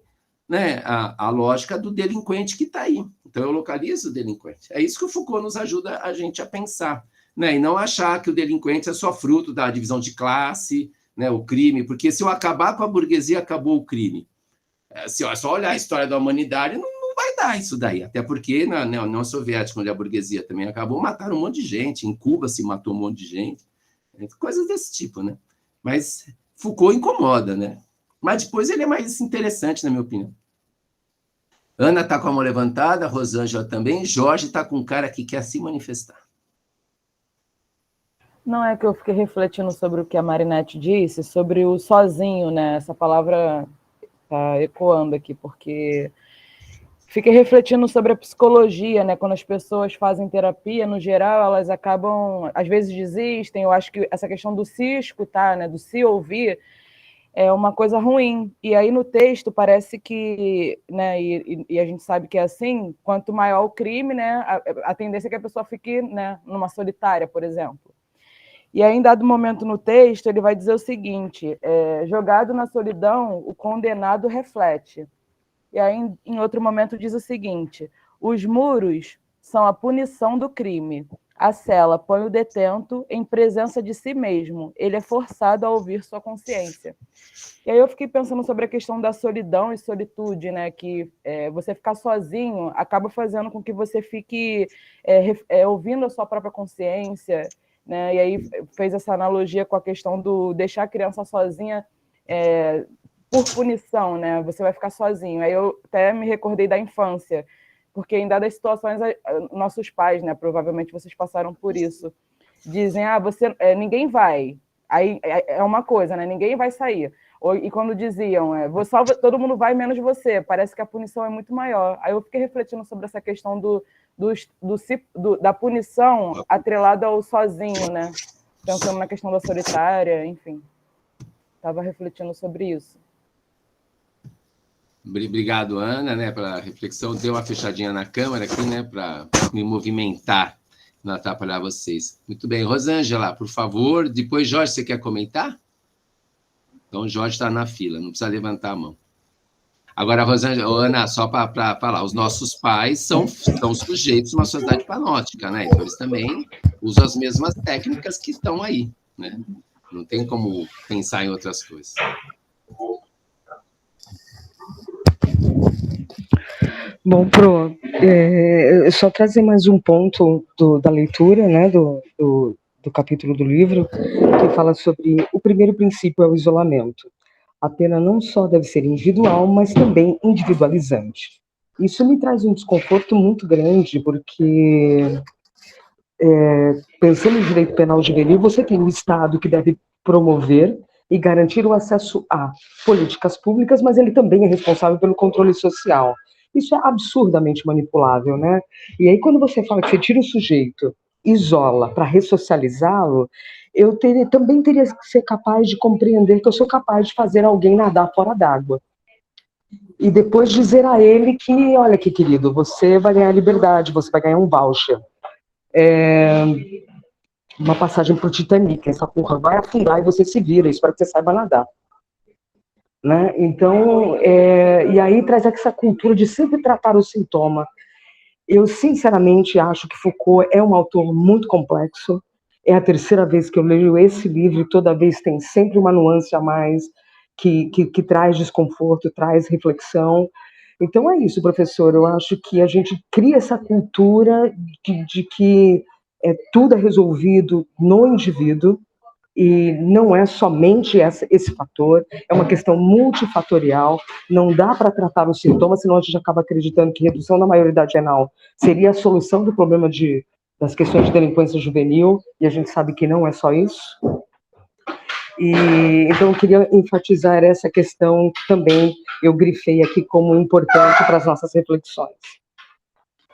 né, a lógica do delinquente que está aí. Então, eu localizo o delinquente. É isso que o Foucault nos ajuda a gente a pensar, né? E não achar que o delinquente é só fruto da divisão de classe, né, o crime, porque se eu acabar com a burguesia, acabou o crime. Se é só olhar a história da humanidade, não vai dar isso daí. Até porque na União Soviética, onde a burguesia também acabou, mataram um monte de gente. Em Cuba se matou um monte de gente. Coisas desse tipo, né? Mas Foucault incomoda, né? Mas depois ele é mais interessante, na minha opinião. Ana está com a mão levantada, Rosângela também. Jorge está com um cara que quer se manifestar. Não, é que eu fiquei refletindo sobre o que a Marinete disse, sobre o sozinho, né? Essa palavra está ecoando aqui, porque fiquei refletindo sobre a psicologia, né? Quando as pessoas fazem terapia, no geral, elas acabam, às vezes desistem. Eu acho que essa questão do se escutar, né? Do se ouvir, é uma coisa ruim. E aí no texto parece que, né? E a gente sabe que é assim, quanto maior o crime, né? A tendência é que a pessoa fique, né? Numa solitária, por exemplo. E aí, em dado momento no texto, ele vai dizer o seguinte: jogado na solidão, o condenado reflete. E aí, em outro momento, diz o seguinte: os muros são a punição do crime. A cela põe o detento em presença de si mesmo. Ele é forçado a ouvir sua consciência. E aí eu fiquei pensando sobre a questão da solidão e solitude, né? Que você ficar sozinho acaba fazendo com que você fique ouvindo a sua própria consciência, né? E aí fez essa analogia com a questão do deixar a criança sozinha por punição, né? Você vai ficar sozinho. Aí eu até me recordei da infância, porque em dadas situações, nossos pais, né? Provavelmente vocês passaram por isso. Dizem, ninguém vai. Aí é uma coisa, né? Ninguém vai sair. E quando diziam, todo mundo vai menos você, parece que a punição é muito maior. Aí eu fiquei refletindo sobre essa questão da punição atrelada ao sozinho, né? Pensando na questão da solitária, enfim. Estava refletindo sobre isso. Obrigado, Ana, né, pela reflexão. Deu uma fechadinha na câmera aqui, né, para me movimentar, não atrapalhar vocês. Muito bem. Rosângela, por favor. Depois, Jorge, você quer comentar? Então, o Jorge está na fila, não precisa levantar a mão. Agora, Rosângela, Ana, só para falar, os nossos pais são sujeitos a uma sociedade panótica, né? Então, eles também usam as mesmas técnicas que estão aí, né? Não tem como pensar em outras coisas. Bom, Pro, só trazer mais um ponto da leitura, né, do capítulo do livro, que fala sobre o primeiro princípio é o isolamento. A pena não só deve ser individual, mas também individualizante. Isso me traz um desconforto muito grande, porque, pensando em direito penal juvenil, você tem um Estado que deve promover e garantir o acesso a políticas públicas, mas ele também é responsável pelo controle social. Isso é absurdamente manipulável, né? E aí, quando você fala que você tira o sujeito, isola para ressocializá-lo, eu também teria que ser capaz de compreender que eu sou capaz de fazer alguém nadar fora d'água. E depois dizer a ele que, olha aqui, querido, você vai ganhar liberdade, você vai ganhar um voucher. Uma passagem para o Titanic, essa porra vai afundar e você se vira, espero que você saiba nadar. Né? Então, e aí traz essa cultura de sempre tratar o sintoma. Eu, sinceramente, acho que Foucault é um autor muito complexo. É a terceira vez que eu leio esse livro e toda vez tem sempre uma nuance a mais que traz desconforto, traz reflexão. Então é isso, professor. Eu acho que a gente cria essa cultura de que tudo é resolvido no indivíduo, e não é somente esse fator, é uma questão multifatorial, não dá para tratar os sintomas, senão a gente acaba acreditando que redução da maioridade renal seria a solução do problema das questões de delinquência juvenil, e a gente sabe que não é só isso. Então eu queria enfatizar essa questão que também eu grifei aqui como importante para as nossas reflexões.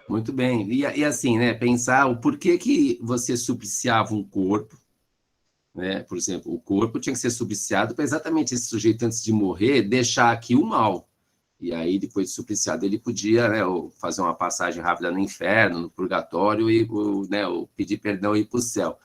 Muito bem. E assim, né, pensar o porquê que você supliciava um corpo, né? Por exemplo, o corpo tinha que ser supliciado para exatamente esse sujeito, antes de morrer, deixar aqui o mal. E aí, depois de supliciado, ele podia, né, fazer uma passagem rápida no inferno, no purgatório, e né, pedir perdão e ir para o céu.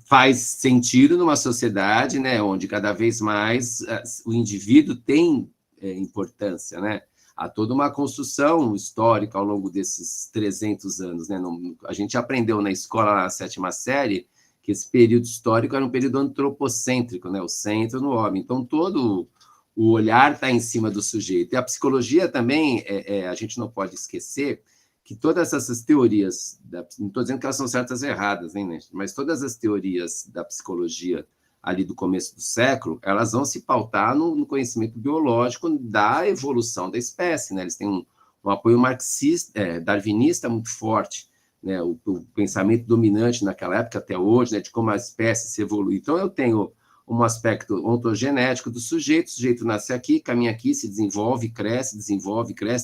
Faz sentido numa sociedade, né, onde cada vez mais o indivíduo tem importância, né? Há toda uma construção histórica ao longo desses 300 anos, né? A gente aprendeu na escola, na 7ª série, que esse período histórico era um período antropocêntrico, né? O centro no homem. Então, todo o olhar está em cima do sujeito. E a psicologia também, a gente não pode esquecer que todas essas teorias, não estou dizendo que elas são certas ou erradas, né? Mas todas as teorias da psicologia ali do começo do século, elas vão se pautar no conhecimento biológico da evolução da espécie, né? Eles têm um apoio marxista, darwinista muito forte, né, o pensamento dominante naquela época até hoje, né, de como a espécie se evolui. Então, eu tenho um aspecto ontogenético do sujeito. O sujeito nasce aqui, caminha aqui, se desenvolve, cresce,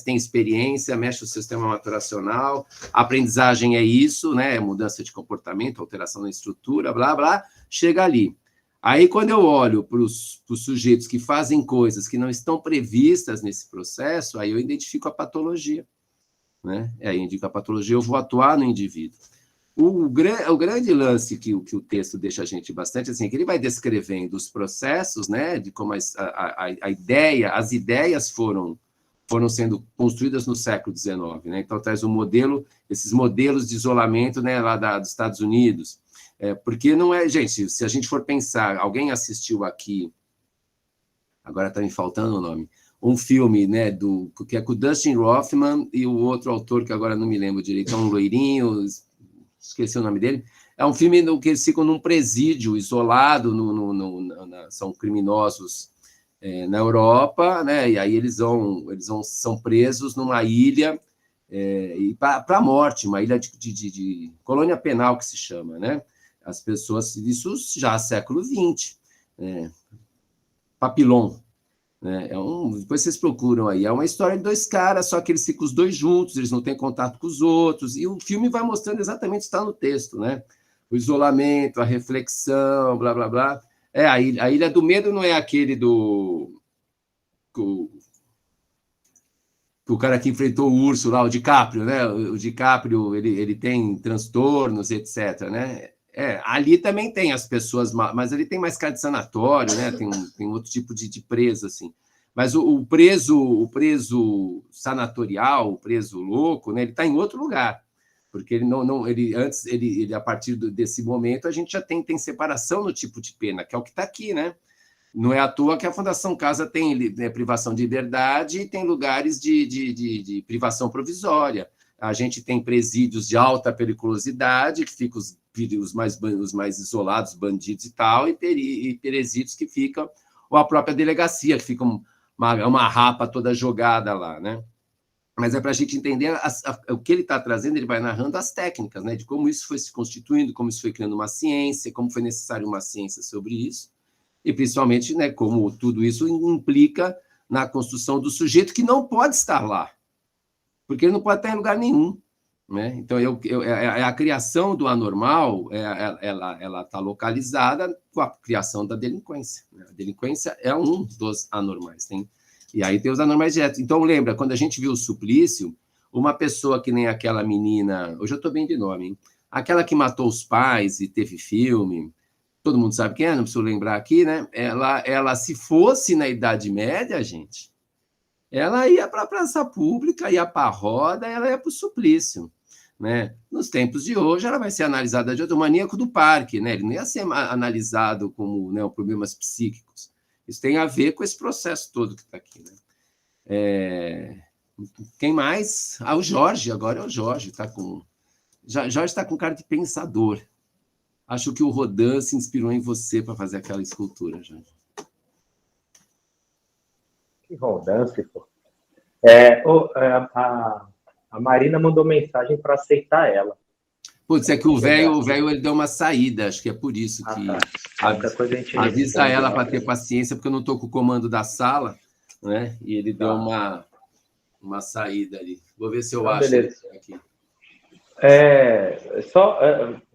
tem experiência, mexe o sistema maturacional, a aprendizagem é isso, né? Mudança de comportamento, alteração na estrutura, blá, blá, chega ali. Aí, quando eu olho para os sujeitos que fazem coisas que não estão previstas nesse processo, aí eu identifico a patologia, né? Aí eu indico a patologia, eu vou atuar no indivíduo. O grande lance que o texto deixa a gente bastante, assim, que ele vai descrevendo os processos, né, de como as ideias foram sendo construídas no século XIX, né? Então traz esses modelos de isolamento, né, lá dos Estados Unidos, porque não é, gente, se a gente for pensar, alguém assistiu aqui, agora está me faltando o nome, um filme, né, que é com o Dustin Hoffman e o outro autor que agora não me lembro direito, é um loirinho, esqueci o nome dele, é um filme que eles ficam num presídio, isolado, são criminosos na Europa, né, e aí eles são presos numa ilha e para a morte, uma ilha de colônia penal que se chama, né, as pessoas, isso já século XX, Papillon, né, depois vocês procuram aí, é uma história de dois caras, só que eles ficam os dois juntos, eles não têm contato com os outros, e o filme vai mostrando exatamente o que está no texto, né? O isolamento, a reflexão, blá, blá, blá. A Ilha do Medo não é aquele o cara que enfrentou o urso lá, o DiCaprio, né? O DiCaprio, ele tem transtornos, etc., né? Ali também tem as pessoas, mas ele tem mais cara de sanatório, né? Tem outro tipo de preso, assim. Mas o preso sanatorial, o preso louco, né? Ele está em outro lugar, porque ele a partir desse momento a gente já tem separação no tipo de pena, que é o que está aqui, né? Não é à toa que a Fundação Casa tem privação de liberdade e tem lugares de privação provisória. A gente tem presídios de alta periculosidade, que ficam os mais isolados, bandidos e tal, e presídios que ficam, ou a própria delegacia, que fica uma rapa toda jogada lá, né? Mas é para a gente entender o que ele está trazendo, ele vai narrando as técnicas, né? De como isso foi se constituindo, como isso foi criando uma ciência, como foi necessário uma ciência sobre isso, e principalmente, né, como tudo isso implica na construção do sujeito que não pode estar lá, porque ele não pode estar em lugar nenhum, né? Então, a criação do anormal, ela está localizada com a criação da delinquência, né? A delinquência é um dos anormais, e aí tem os anormais diretos. Então, lembra, quando a gente viu o Suplício, uma pessoa que nem aquela menina, hoje eu estou bem de nome, hein? Aquela que matou os pais e teve filme, todo mundo sabe quem é, não preciso lembrar aqui, né? Ela se fosse na Idade Média, gente, ela ia para a praça pública, ia para a roda, ela ia para o suplício, né? Nos tempos de hoje, ela vai ser analisada de outro maníaco do parque, né? Ele não ia ser analisado como, né, problemas psíquicos. Isso tem a ver com esse processo todo que está aqui, né? Quem mais? O Jorge, agora é o Jorge. Jorge está com cara de pensador. Acho que o Rodin se inspirou em você para fazer aquela escultura, Jorge. Que Rodin, pô. A Marina mandou mensagem para aceitar ela. Putz, é que o velho ele deu uma saída, acho que é por isso que avisa ela para ter paciência, porque eu não estou com o comando da sala, né? E ele deu uma saída ali. Vou ver se eu acho beleza. Aqui.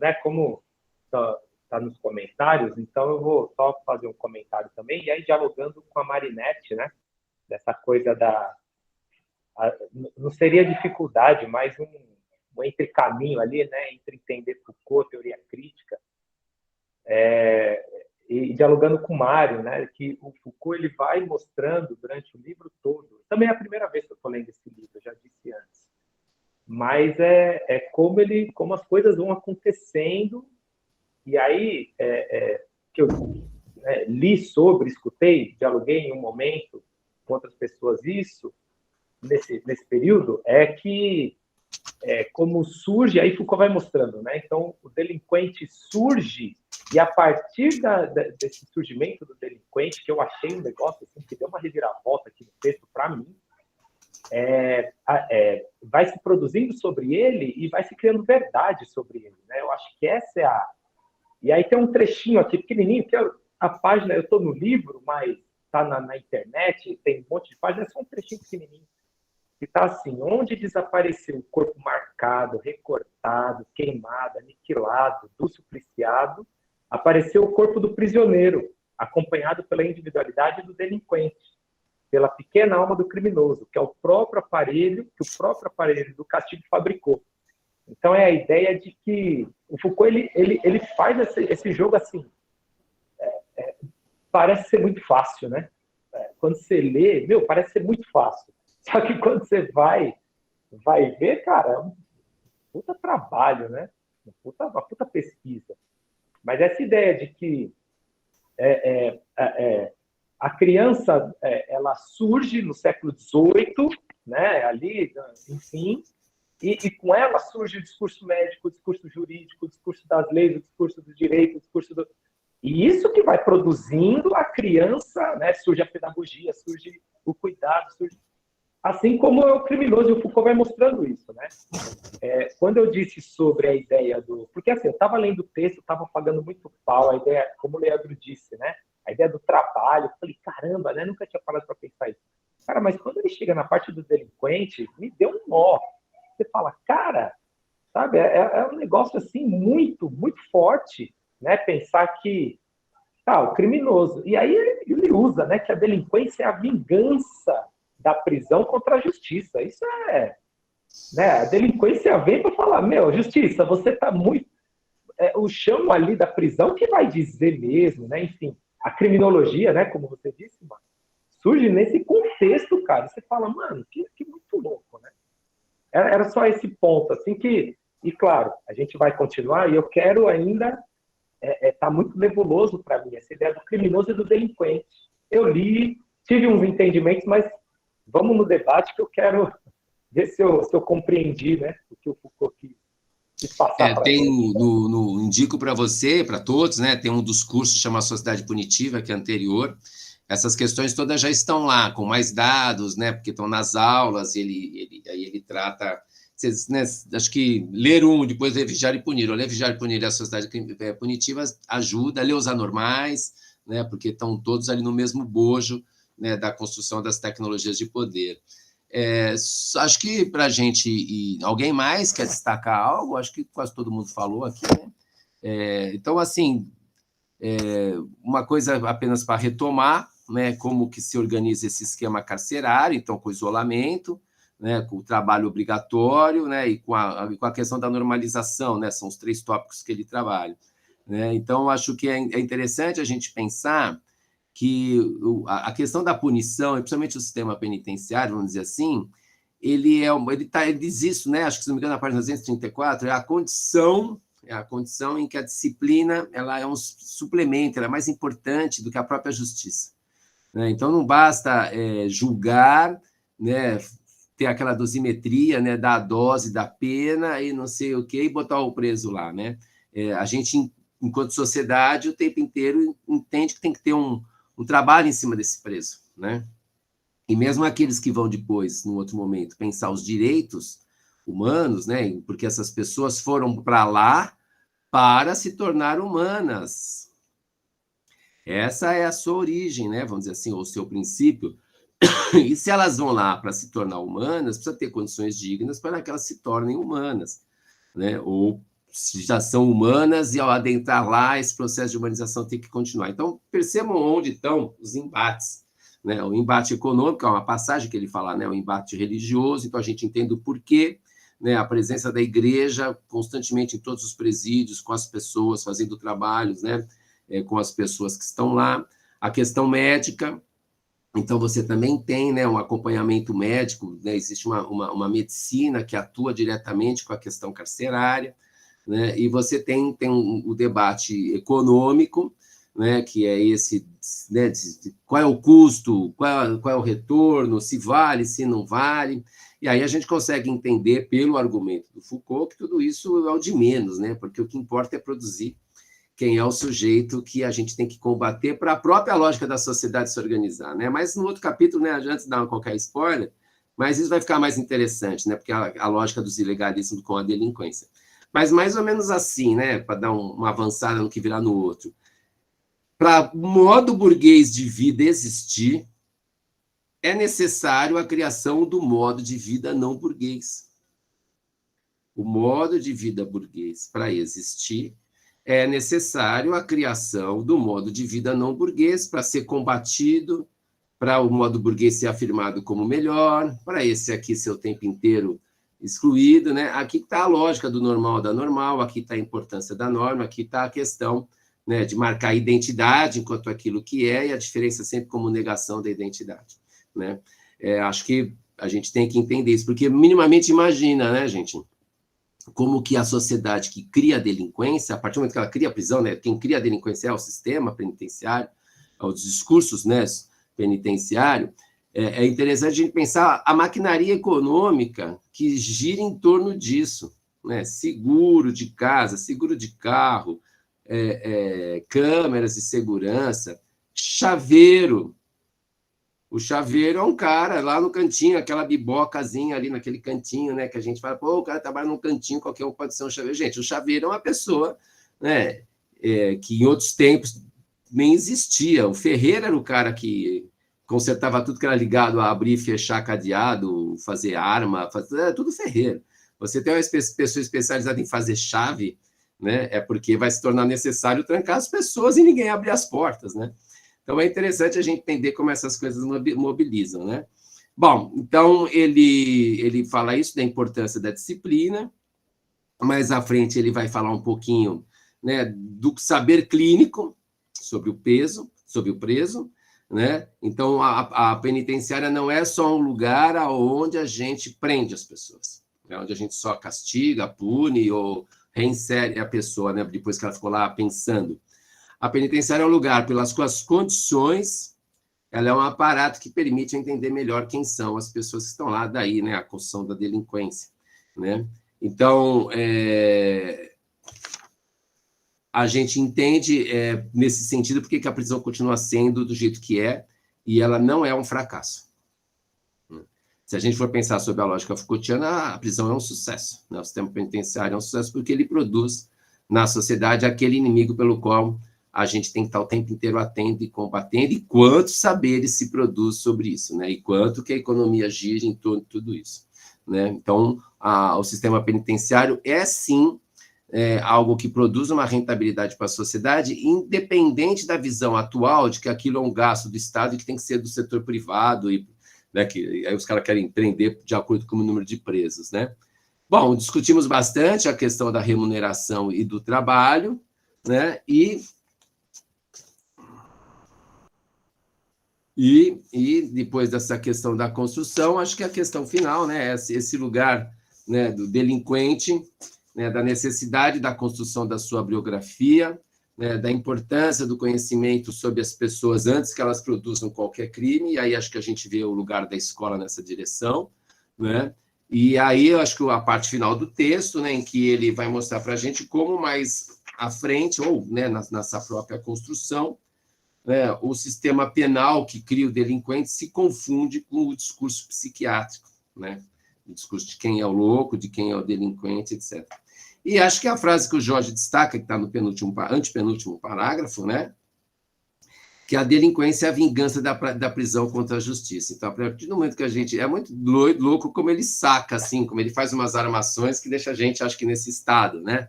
Né, como está nos comentários, então eu vou só fazer um comentário também, e aí dialogando com a Marinette, né? Dessa coisa não seria dificuldade, mas um entrecaminho ali, né, entre entender Foucault, teoria crítica, e dialogando com o Mário, né, que o Foucault ele vai mostrando durante o livro todo, também é a primeira vez que eu estou lendo esse livro, eu já disse antes, mas como as coisas vão acontecendo, e aí que eu li sobre, escutei, dialoguei em um momento com outras pessoas isso, nesse período, como surge, aí Foucault vai mostrando, né? Então, o delinquente surge, e a partir desse surgimento do delinquente, que eu achei um negócio assim, que deu uma reviravolta aqui no texto para mim, vai se produzindo sobre ele e vai se criando verdade sobre ele, né? Eu acho que essa é a... E aí tem um trechinho aqui pequenininho, que a página, eu estou no livro, mas está na internet, tem um monte de página, é só um trechinho pequenininho. Que está assim, onde desapareceu o corpo marcado, recortado, queimado, aniquilado, do supliciado, apareceu o corpo do prisioneiro, acompanhado pela individualidade do delinquente, pela pequena alma do criminoso, que é o próprio aparelho que o próprio aparelho do castigo fabricou. Então é a ideia de que o Foucault ele faz esse jogo assim, parece ser muito fácil, né? Quando você lê, parece ser muito fácil. Só que quando você vai ver, cara, é um puta trabalho, né? Uma puta pesquisa. Mas essa ideia de que a criança ela surge no século XVIII, né? Ali, enfim, e com ela surge o discurso médico, o discurso jurídico, o discurso das leis, o discurso do direito, o discurso do... E isso que vai produzindo a criança, né? Surge a pedagogia, surge o cuidado, surge... Assim como é o criminoso, e o Foucault vai mostrando isso, né? Quando eu disse sobre a ideia do... Porque, assim, eu estava lendo o texto, estava pagando muito pau, a ideia, como o Leandro disse, né? A ideia do trabalho. Eu falei, caramba, né? Nunca tinha parado para pensar isso. Cara, mas quando ele chega na parte do delinquente, me deu um nó. Você fala, cara, sabe? É um negócio, assim, muito, muito forte, né? Pensar que, o criminoso... E aí ele usa, né? Que a delinquência é a vingança da prisão contra a justiça. Isso né? A delinquência vem para falar, justiça, você está muito... o chão ali da prisão que vai dizer mesmo, né? Enfim, a criminologia, né? Como você disse, mano, surge nesse contexto, cara. Você fala, mano, que muito louco, né? Era só esse ponto, assim que... E, claro, a gente vai continuar e eu quero ainda... tá muito nebuloso para mim, essa ideia do criminoso e do delinquente. Eu li, tive uns entendimentos, mas vamos no debate que eu quero ver se eu compreendi, né, o que o Foucault quis passar para tem indico para você, para todos, né, tem um dos cursos chamado Sociedade Punitiva, que é anterior. Essas questões todas já estão lá, com mais dados, né, porque estão nas aulas, aí ele trata... Vocês, né, acho que ler depois ler Vigiar e Punir, ou ler Vigiar e Punir e a Sociedade Punitiva ajuda, ler os anormais, né, porque estão todos ali no mesmo bojo, né, da construção das tecnologias de poder. Acho que para a gente... alguém mais quer destacar algo? Acho que quase todo mundo falou aqui, né? Então, assim, uma coisa apenas para retomar, né, como que se organiza esse esquema carcerário, então, com o isolamento, né, com o trabalho obrigatório, né, e com a questão da normalização, né, são os 3 tópicos que ele trabalha, né? Então, acho que é interessante a gente pensar que a questão da punição, e principalmente o sistema penitenciário, vamos dizer assim, ele diz isso, né? Acho que, se não me engano, na página 234, é a condição em que a disciplina ela é um suplemento, ela é mais importante do que a própria justiça, né? Então, não basta julgar, né, ter aquela dosimetria, né, da dose da pena e não sei o quê, e botar o preso lá, né? A gente, enquanto sociedade, o tempo inteiro entende que tem que ter um trabalho em cima desse preso, né? E mesmo aqueles que vão depois, num outro momento, pensar os direitos humanos, né? Porque essas pessoas foram para lá para se tornar humanas. Essa é a sua origem, né? Vamos dizer assim, ou o seu princípio. E se elas vão lá para se tornar humanas, precisa ter condições dignas para que elas se tornem humanas, né? Ou se já são humanas e ao adentrar lá, esse processo de humanização tem que continuar. Então, percebam onde estão os embates, né? O embate econômico é uma passagem que ele fala, né? O embate religioso, então a gente entende o porquê, né? A presença da igreja constantemente em todos os presídios, com as pessoas, fazendo trabalhos, né? Com as pessoas que estão lá. A questão médica, então você também tem, né, um acompanhamento médico, né? Existe uma medicina que atua diretamente com a questão carcerária, né? E você tem o debate econômico, né, que é esse, né, qual é o custo, qual é o retorno, se vale, se não vale. E aí a gente consegue entender, pelo argumento do Foucault, que tudo isso é o de menos, né? Porque o que importa é produzir quem é o sujeito que a gente tem que combater para a própria lógica da sociedade se organizar, né? Mas no outro capítulo, né, antes de dar qualquer spoiler, mas isso vai ficar mais interessante, né? Porque a lógica dos ilegalismos com a delinquência. Mas mais ou menos assim, né? Para dar uma avançada no que virá no outro. para o modo burguês de vida existir, é necessário a criação do modo de vida não burguês. O modo de vida burguês, para existir, é necessário a criação do modo de vida não burguês para ser combatido, para o modo burguês ser afirmado como melhor, para esse aqui ser o tempo inteiro excluído, né? Aqui está a lógica do normal da normal, aqui está a importância da norma, aqui está a questão, né, de marcar a identidade enquanto aquilo que é, e a diferença sempre como negação da identidade, né? Acho que a gente tem que entender isso, porque minimamente imagina, né, gente, como que a sociedade que cria a delinquência, a partir do momento que ela cria a prisão, né, quem cria a delinquência é o sistema penitenciário, os discursos, né, penitenciário, é interessante a gente pensar a maquinaria econômica que gira em torno disso, né? Seguro de casa, seguro de carro, câmeras de segurança, chaveiro. O chaveiro é um cara lá no cantinho, aquela bibocazinha ali naquele cantinho, né? Que a gente fala, pô, o cara trabalha num cantinho, qualquer um pode ser um chaveiro. Gente, o chaveiro é uma pessoa, né, que em outros tempos nem existia. O ferreiro era o cara que consertava tudo que era ligado a abrir e fechar cadeado, fazer arma, tudo ferreiro. Você tem uma pessoa especializada em fazer chave, né? É porque vai se tornar necessário trancar as pessoas e ninguém abrir as portas, né? Então, é interessante a gente entender como essas coisas mobilizam, né? Bom, então, ele fala isso da importância da disciplina. Mais à frente, ele vai falar um pouquinho, né, do saber clínico sobre o peso, sobre o preso, né? Então, a penitenciária não é só um lugar onde a gente prende as pessoas, é onde a gente só castiga, pune ou reinsere a pessoa, né, depois que ela ficou lá pensando. A penitenciária é um lugar, pelas suas condições, ela é um aparato que permite entender melhor quem são as pessoas que estão lá, daí, né, a construção da delinquência, né? Então, a gente entende, nesse sentido, porque que a prisão continua sendo do jeito que é, e ela não é um fracasso. Se a gente for pensar sobre a lógica Foucaultiana, a prisão é um sucesso, né? O sistema penitenciário é um sucesso porque ele produz na sociedade aquele inimigo pelo qual a gente tem que estar o tempo inteiro atento e combatendo, e quantos saberes se produz sobre isso, né? E quanto que a economia gira em torno de tudo isso, né? Então, o sistema penitenciário é, sim, algo que produz uma rentabilidade para a sociedade, independente da visão atual de que aquilo é um gasto do Estado e que tem que ser do setor privado, e, né, que aí os caras querem prender de acordo com o número de presos, né? Bom, discutimos bastante a questão da remuneração e do trabalho, né? E depois dessa questão da construção, acho que a questão final, né, é esse lugar, né, do delinquente, né, da necessidade da construção da sua biografia, né, da importância do conhecimento sobre as pessoas antes que elas produzam qualquer crime, e aí acho que a gente vê o lugar da escola nessa direção, né? E aí eu acho que a parte final do texto, né, em que ele vai mostrar para a gente como mais à frente, ou, né, nessa própria construção, né, o sistema penal que cria o delinquente se confunde com o discurso psiquiátrico, né? O discurso de quem é o louco, de quem é o delinquente, etc. E acho que a frase que o Jorge destaca, que está no antepenúltimo parágrafo, né, que a delinquência é a vingança da prisão contra a justiça. Então, a partir do momento que a gente... É muito louco como ele saca, assim, como ele faz umas armações que deixa a gente, acho que, nesse estado, né?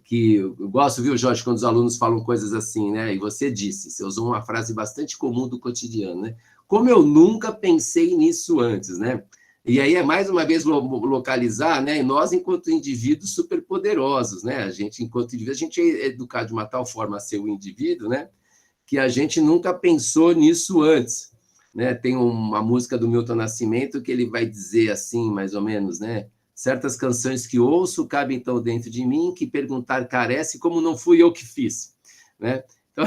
Que eu gosto, viu, Jorge, quando os alunos falam coisas assim, né? E você usou uma frase bastante comum do cotidiano, né? Como eu nunca pensei nisso antes, né? E aí é, mais uma vez, localizar, né? E nós, enquanto indivíduos superpoderosos, né? A gente, enquanto indivíduo, a gente é educado de uma tal forma a ser o indivíduo, né? Que a gente nunca pensou nisso antes, né? Tem uma música do Milton Nascimento que ele vai dizer assim, mais ou menos, né? Certas canções que ouço cabem tão dentro de mim que perguntar carece como não fui eu que fiz, né? Então,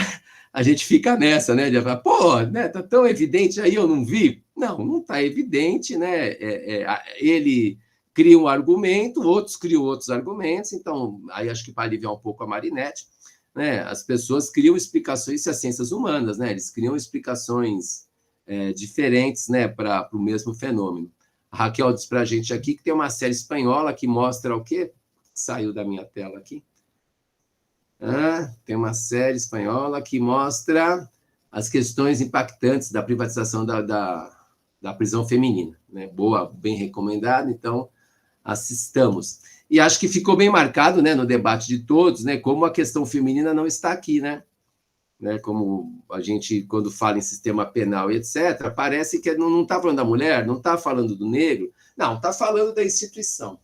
a gente fica nessa, né? De falar, pô, né? Tá tão evidente aí, eu não vi. Não está evidente, né? Ele cria um argumento, outros criam outros argumentos, então, aí acho que para aliviar um pouco a Marinette, né? As pessoas criam explicações, isso é ciências humanas, né? Eles criam explicações diferentes, né, para o mesmo fenômeno. A Raquel diz para a gente aqui que tem uma série espanhola que mostra o quê? Saiu da minha tela aqui. Tem uma série espanhola que mostra as questões impactantes da privatização da prisão feminina, né? Boa, bem recomendado, então assistamos. E acho que ficou bem marcado, né, no debate de todos, né, como a questão feminina não está aqui, né? Como a gente, quando fala em sistema penal e etc., parece que não está falando da mulher, não está falando do negro, não, está falando da instituição,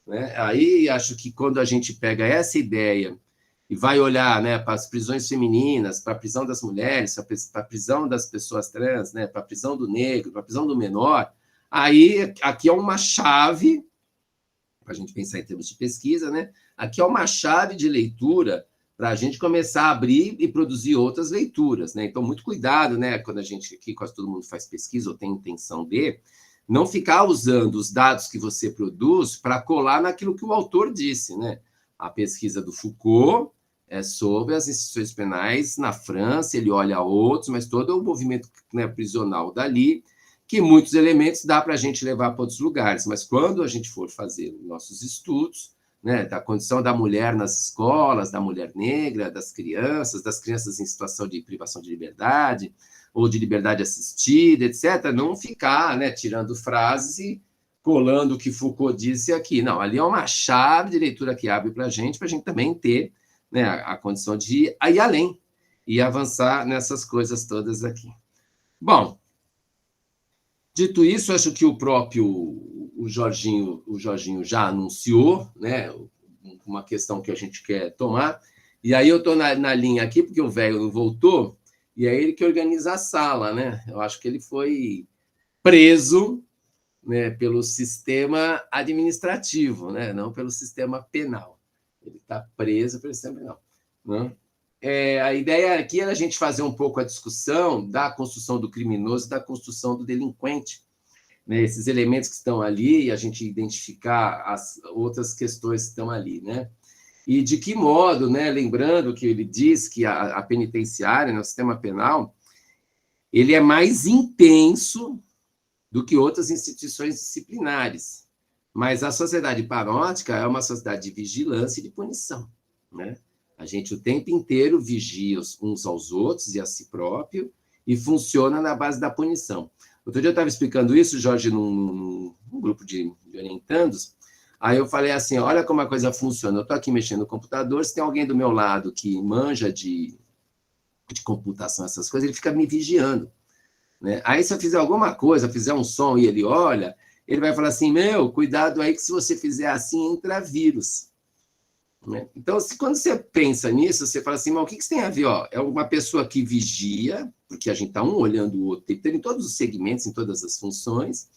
né? Aí acho que quando a gente pega essa ideia e vai olhar, né, para as prisões femininas, para a prisão das mulheres, para a prisão das pessoas trans, né, para a prisão do negro, para a prisão do menor, aí aqui é uma chave, para a gente pensar em termos de pesquisa, né? Aqui é uma chave de leitura para a gente começar a abrir e produzir outras leituras, né? Então, muito cuidado, né? Quando a gente aqui, quase todo mundo faz pesquisa ou tem intenção de, não ficar usando os dados que você produz para colar naquilo que o autor disse, né? A pesquisa do Foucault é sobre as instituições penais na França, ele olha a outros, mas todo o movimento, né, prisional dali, que muitos elementos dá para a gente levar para outros lugares, mas quando a gente for fazer nossos estudos, né, da condição da mulher nas escolas, da mulher negra, das crianças em situação de privação de liberdade, ou de liberdade assistida, etc., não ficar, né, tirando frases e colando o que Foucault disse aqui. Não, ali é uma chave de leitura que abre para a gente também ter, né, a condição de ir além e avançar nessas coisas todas aqui. Bom, dito isso, acho que o próprio o Jorginho já anunciou, né, uma questão que a gente quer tomar, e aí eu estou na linha aqui, porque o velho não voltou, e é ele que organiza a sala, né? Eu acho que ele foi preso, né, pelo sistema administrativo, né, não pelo sistema penal. Ele está preso pelo sistema penal, né? A ideia aqui era a gente fazer um pouco a discussão da construção do criminoso e da construção do delinquente, né? Esses elementos que estão ali e a gente identificar as outras questões que estão ali, né? E de que modo, né? Lembrando que ele diz que a penitenciária, né, o sistema penal, ele é mais intenso do que outras instituições disciplinares, mas a sociedade panóptica é uma sociedade de vigilância e de punição, né? A gente o tempo inteiro vigia uns aos outros e a si próprio e funciona na base da punição. Outro dia eu estava explicando isso, Jorge, num grupo de orientandos, aí eu falei assim, olha como a coisa funciona, eu estou aqui mexendo no computador, se tem alguém do meu lado que manja de computação, essas coisas, ele fica me vigiando, né? Aí se eu fizer alguma coisa, fizer um som e ele olha, ele vai falar assim, cuidado aí que se você fizer assim, entra vírus. Então, quando você pensa nisso, você fala assim, mas o que isso tem a ver? É uma pessoa que vigia, porque a gente está um olhando o outro, em todos os segmentos, em todas as funções,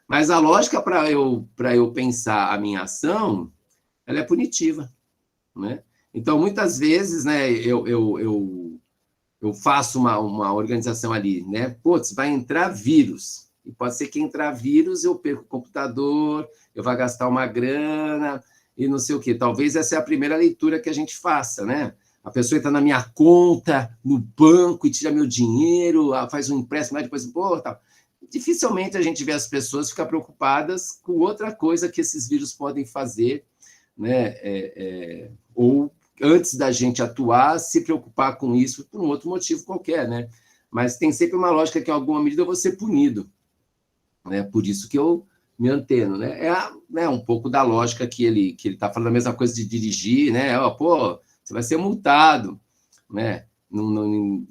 mas a lógica para eu pensar a minha ação, ela é punitiva, né? Então, muitas vezes, né, eu faço uma organização ali, né? Putz, vai entrar vírus, e pode ser que entrar vírus, eu perco o computador, eu vou gastar uma grana e não sei o quê. Talvez essa é a primeira leitura que a gente faça, né? A pessoa entra na minha conta, no banco, e tira meu dinheiro, faz um empréstimo, mas depois, tal. Dificilmente a gente vê as pessoas ficar preocupadas com outra coisa que esses vírus podem fazer, né? Ou antes da gente atuar, se preocupar com isso por um outro motivo qualquer, né? Mas tem sempre uma lógica que, em alguma medida, eu vou ser punido, né? Por isso que eu me anteno, né? É um pouco da lógica que ele está falando, a mesma coisa de dirigir, né? Você vai ser multado, né?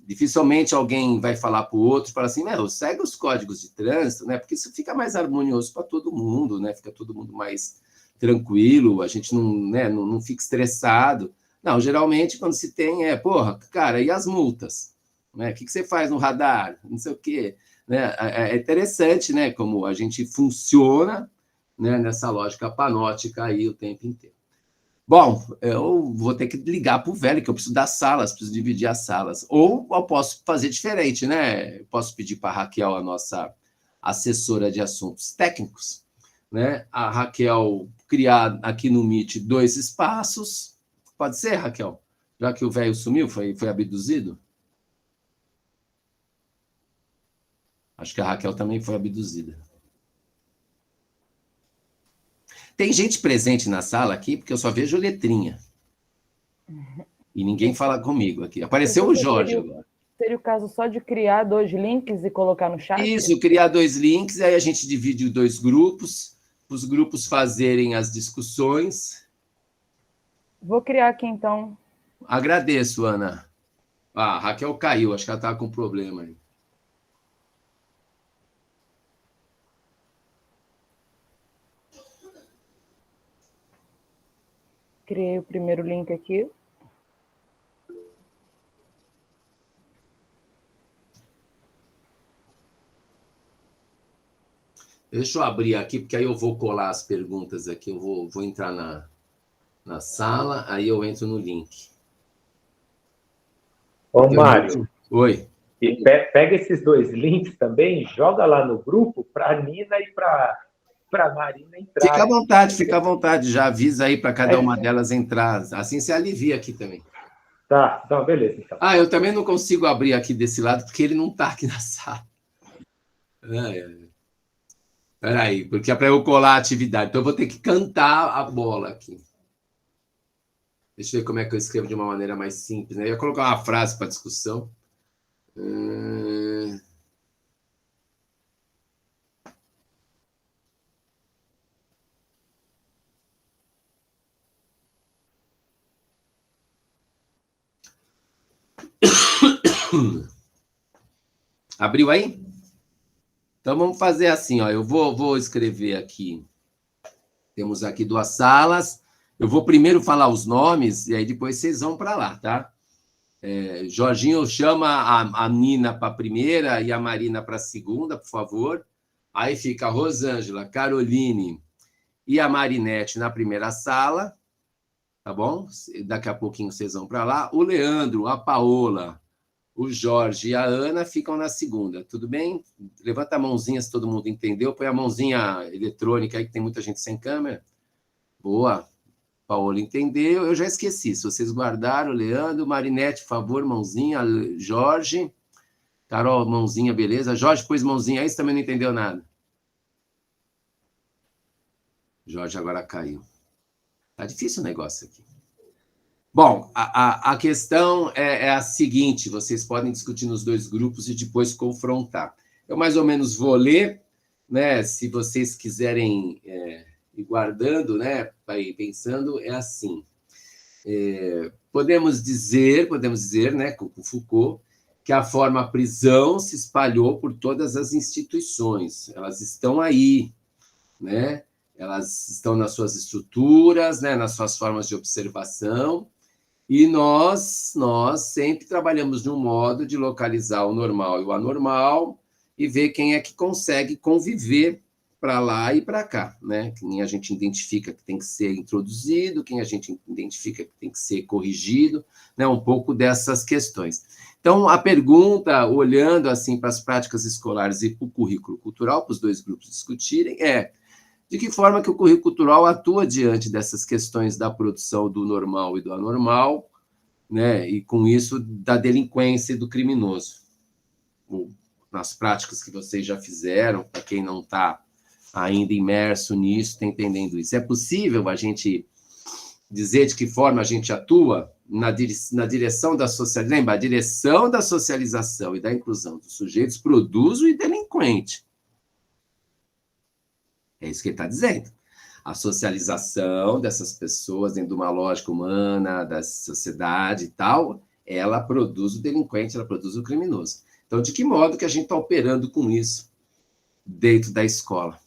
Dificilmente alguém vai falar para o outro, fala assim, segue os códigos de trânsito, né? Porque isso fica mais harmonioso para todo mundo, né? Fica todo mundo mais tranquilo, a gente não fica estressado. Não, geralmente, quando se tem, cara, e as multas? Né? O que você faz no radar? Não sei o quê. Né? É interessante, né, como a gente funciona, né, nessa lógica panótica aí o tempo inteiro. Bom, eu vou ter que ligar para o velho, que eu preciso das salas, preciso dividir as salas. Ou eu posso fazer diferente, né? Eu posso pedir para a Raquel, a nossa assessora de assuntos técnicos, né? A Raquel criar aqui no Meet 2 espaços. Pode ser, Raquel? Já que o velho sumiu, foi abduzido? Acho que a Raquel também foi abduzida. Tem gente presente na sala aqui, porque eu só vejo letrinha. E ninguém fala comigo aqui. Apareceu o Jorge agora. Seria o caso só de criar 2 links e colocar no chat? Isso, criar 2 links, aí a gente divide em 2 grupos, os grupos fazerem as discussões. Vou criar aqui, então. Agradeço, Ana. Ah, a Raquel caiu, acho que ela estava com problema aí. Criei o primeiro link aqui. Deixa eu abrir aqui, porque aí eu vou colar as perguntas aqui. Eu vou entrar na sala, aí eu entro no link. Ô, Mário. Oi. E pega esses 2 links também, joga lá no grupo para a Nina e para a Marina entrar. Fica à vontade. Já avisa aí para cada uma delas entrar. Assim você alivia aqui também. Tá, então, beleza. Então. Ah, eu também não consigo abrir aqui desse lado, porque ele não está aqui na sala. Espera aí, porque é para eu colar a atividade. Então, eu vou ter que cantar a bola aqui. Deixa eu ver como é que eu escrevo de uma maneira mais simples, né? Eu ia colocar uma frase para discussão. Abriu aí? Então, vamos fazer assim, ó. Eu vou escrever aqui. Temos aqui 2 salas. Eu vou primeiro falar os nomes, e aí depois vocês vão para lá, tá? Jorginho, chama a Nina para a primeira e a Marina para a segunda, por favor. Aí fica a Rosângela, Caroline e a Marinete na primeira sala, tá bom? Daqui a pouquinho vocês vão para lá. O Leandro, a Paola, o Jorge e a Ana ficam na segunda, tudo bem? Levanta a mãozinha se todo mundo entendeu. Põe a mãozinha eletrônica aí, que tem muita gente sem câmera. Boa. Paola entendeu, eu já esqueci. Se vocês guardaram, Leandro, Marinete, por favor, mãozinha, Jorge, Carol, mãozinha, beleza? Jorge pôs mãozinha aí, você também não entendeu nada. Jorge agora caiu. Tá difícil o negócio aqui. Bom, a questão é a seguinte, vocês podem discutir nos 2 grupos e depois confrontar. Eu mais ou menos vou ler, né? Se vocês quiserem... E guardando, né, aí pensando, é assim. Podemos dizer, né, com Foucault, que a forma prisão se espalhou por todas as instituições. Elas estão aí, né? Elas estão nas suas estruturas, né, nas suas formas de observação, e nós sempre trabalhamos de um modo de localizar o normal e o anormal e ver quem é que consegue conviver para lá e para cá, né? Quem a gente identifica que tem que ser introduzido, quem a gente identifica que tem que ser corrigido, né? Um pouco dessas questões. Então, a pergunta, olhando assim para as práticas escolares e para o currículo cultural, para os 2 grupos discutirem, é de que forma que o currículo cultural atua diante dessas questões da produção do normal e do anormal, né? E com isso da delinquência e do criminoso. Nas práticas que vocês já fizeram, para quem não está ainda imerso nisso, está entendendo isso. É possível a gente dizer de que forma a gente atua na direção da socialização? Lembra, a direção da socialização e da inclusão dos sujeitos produz o delinquente. É isso que ele está dizendo. A socialização dessas pessoas dentro de uma lógica humana, da sociedade e tal, ela produz o delinquente, ela produz o criminoso. Então, de que modo que a gente está operando com isso dentro da escola?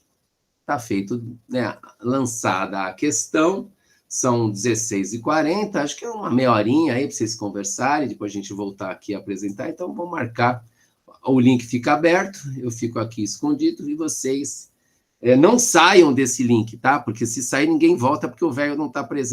Está feito, né, lançada a questão, são 16h40, acho que é uma meia horinha aí para vocês conversarem, depois a gente voltar aqui a apresentar, então vou marcar, o link fica aberto, eu fico aqui escondido, e vocês não saiam desse link, tá? Porque se sair ninguém volta, porque o velho não está presente.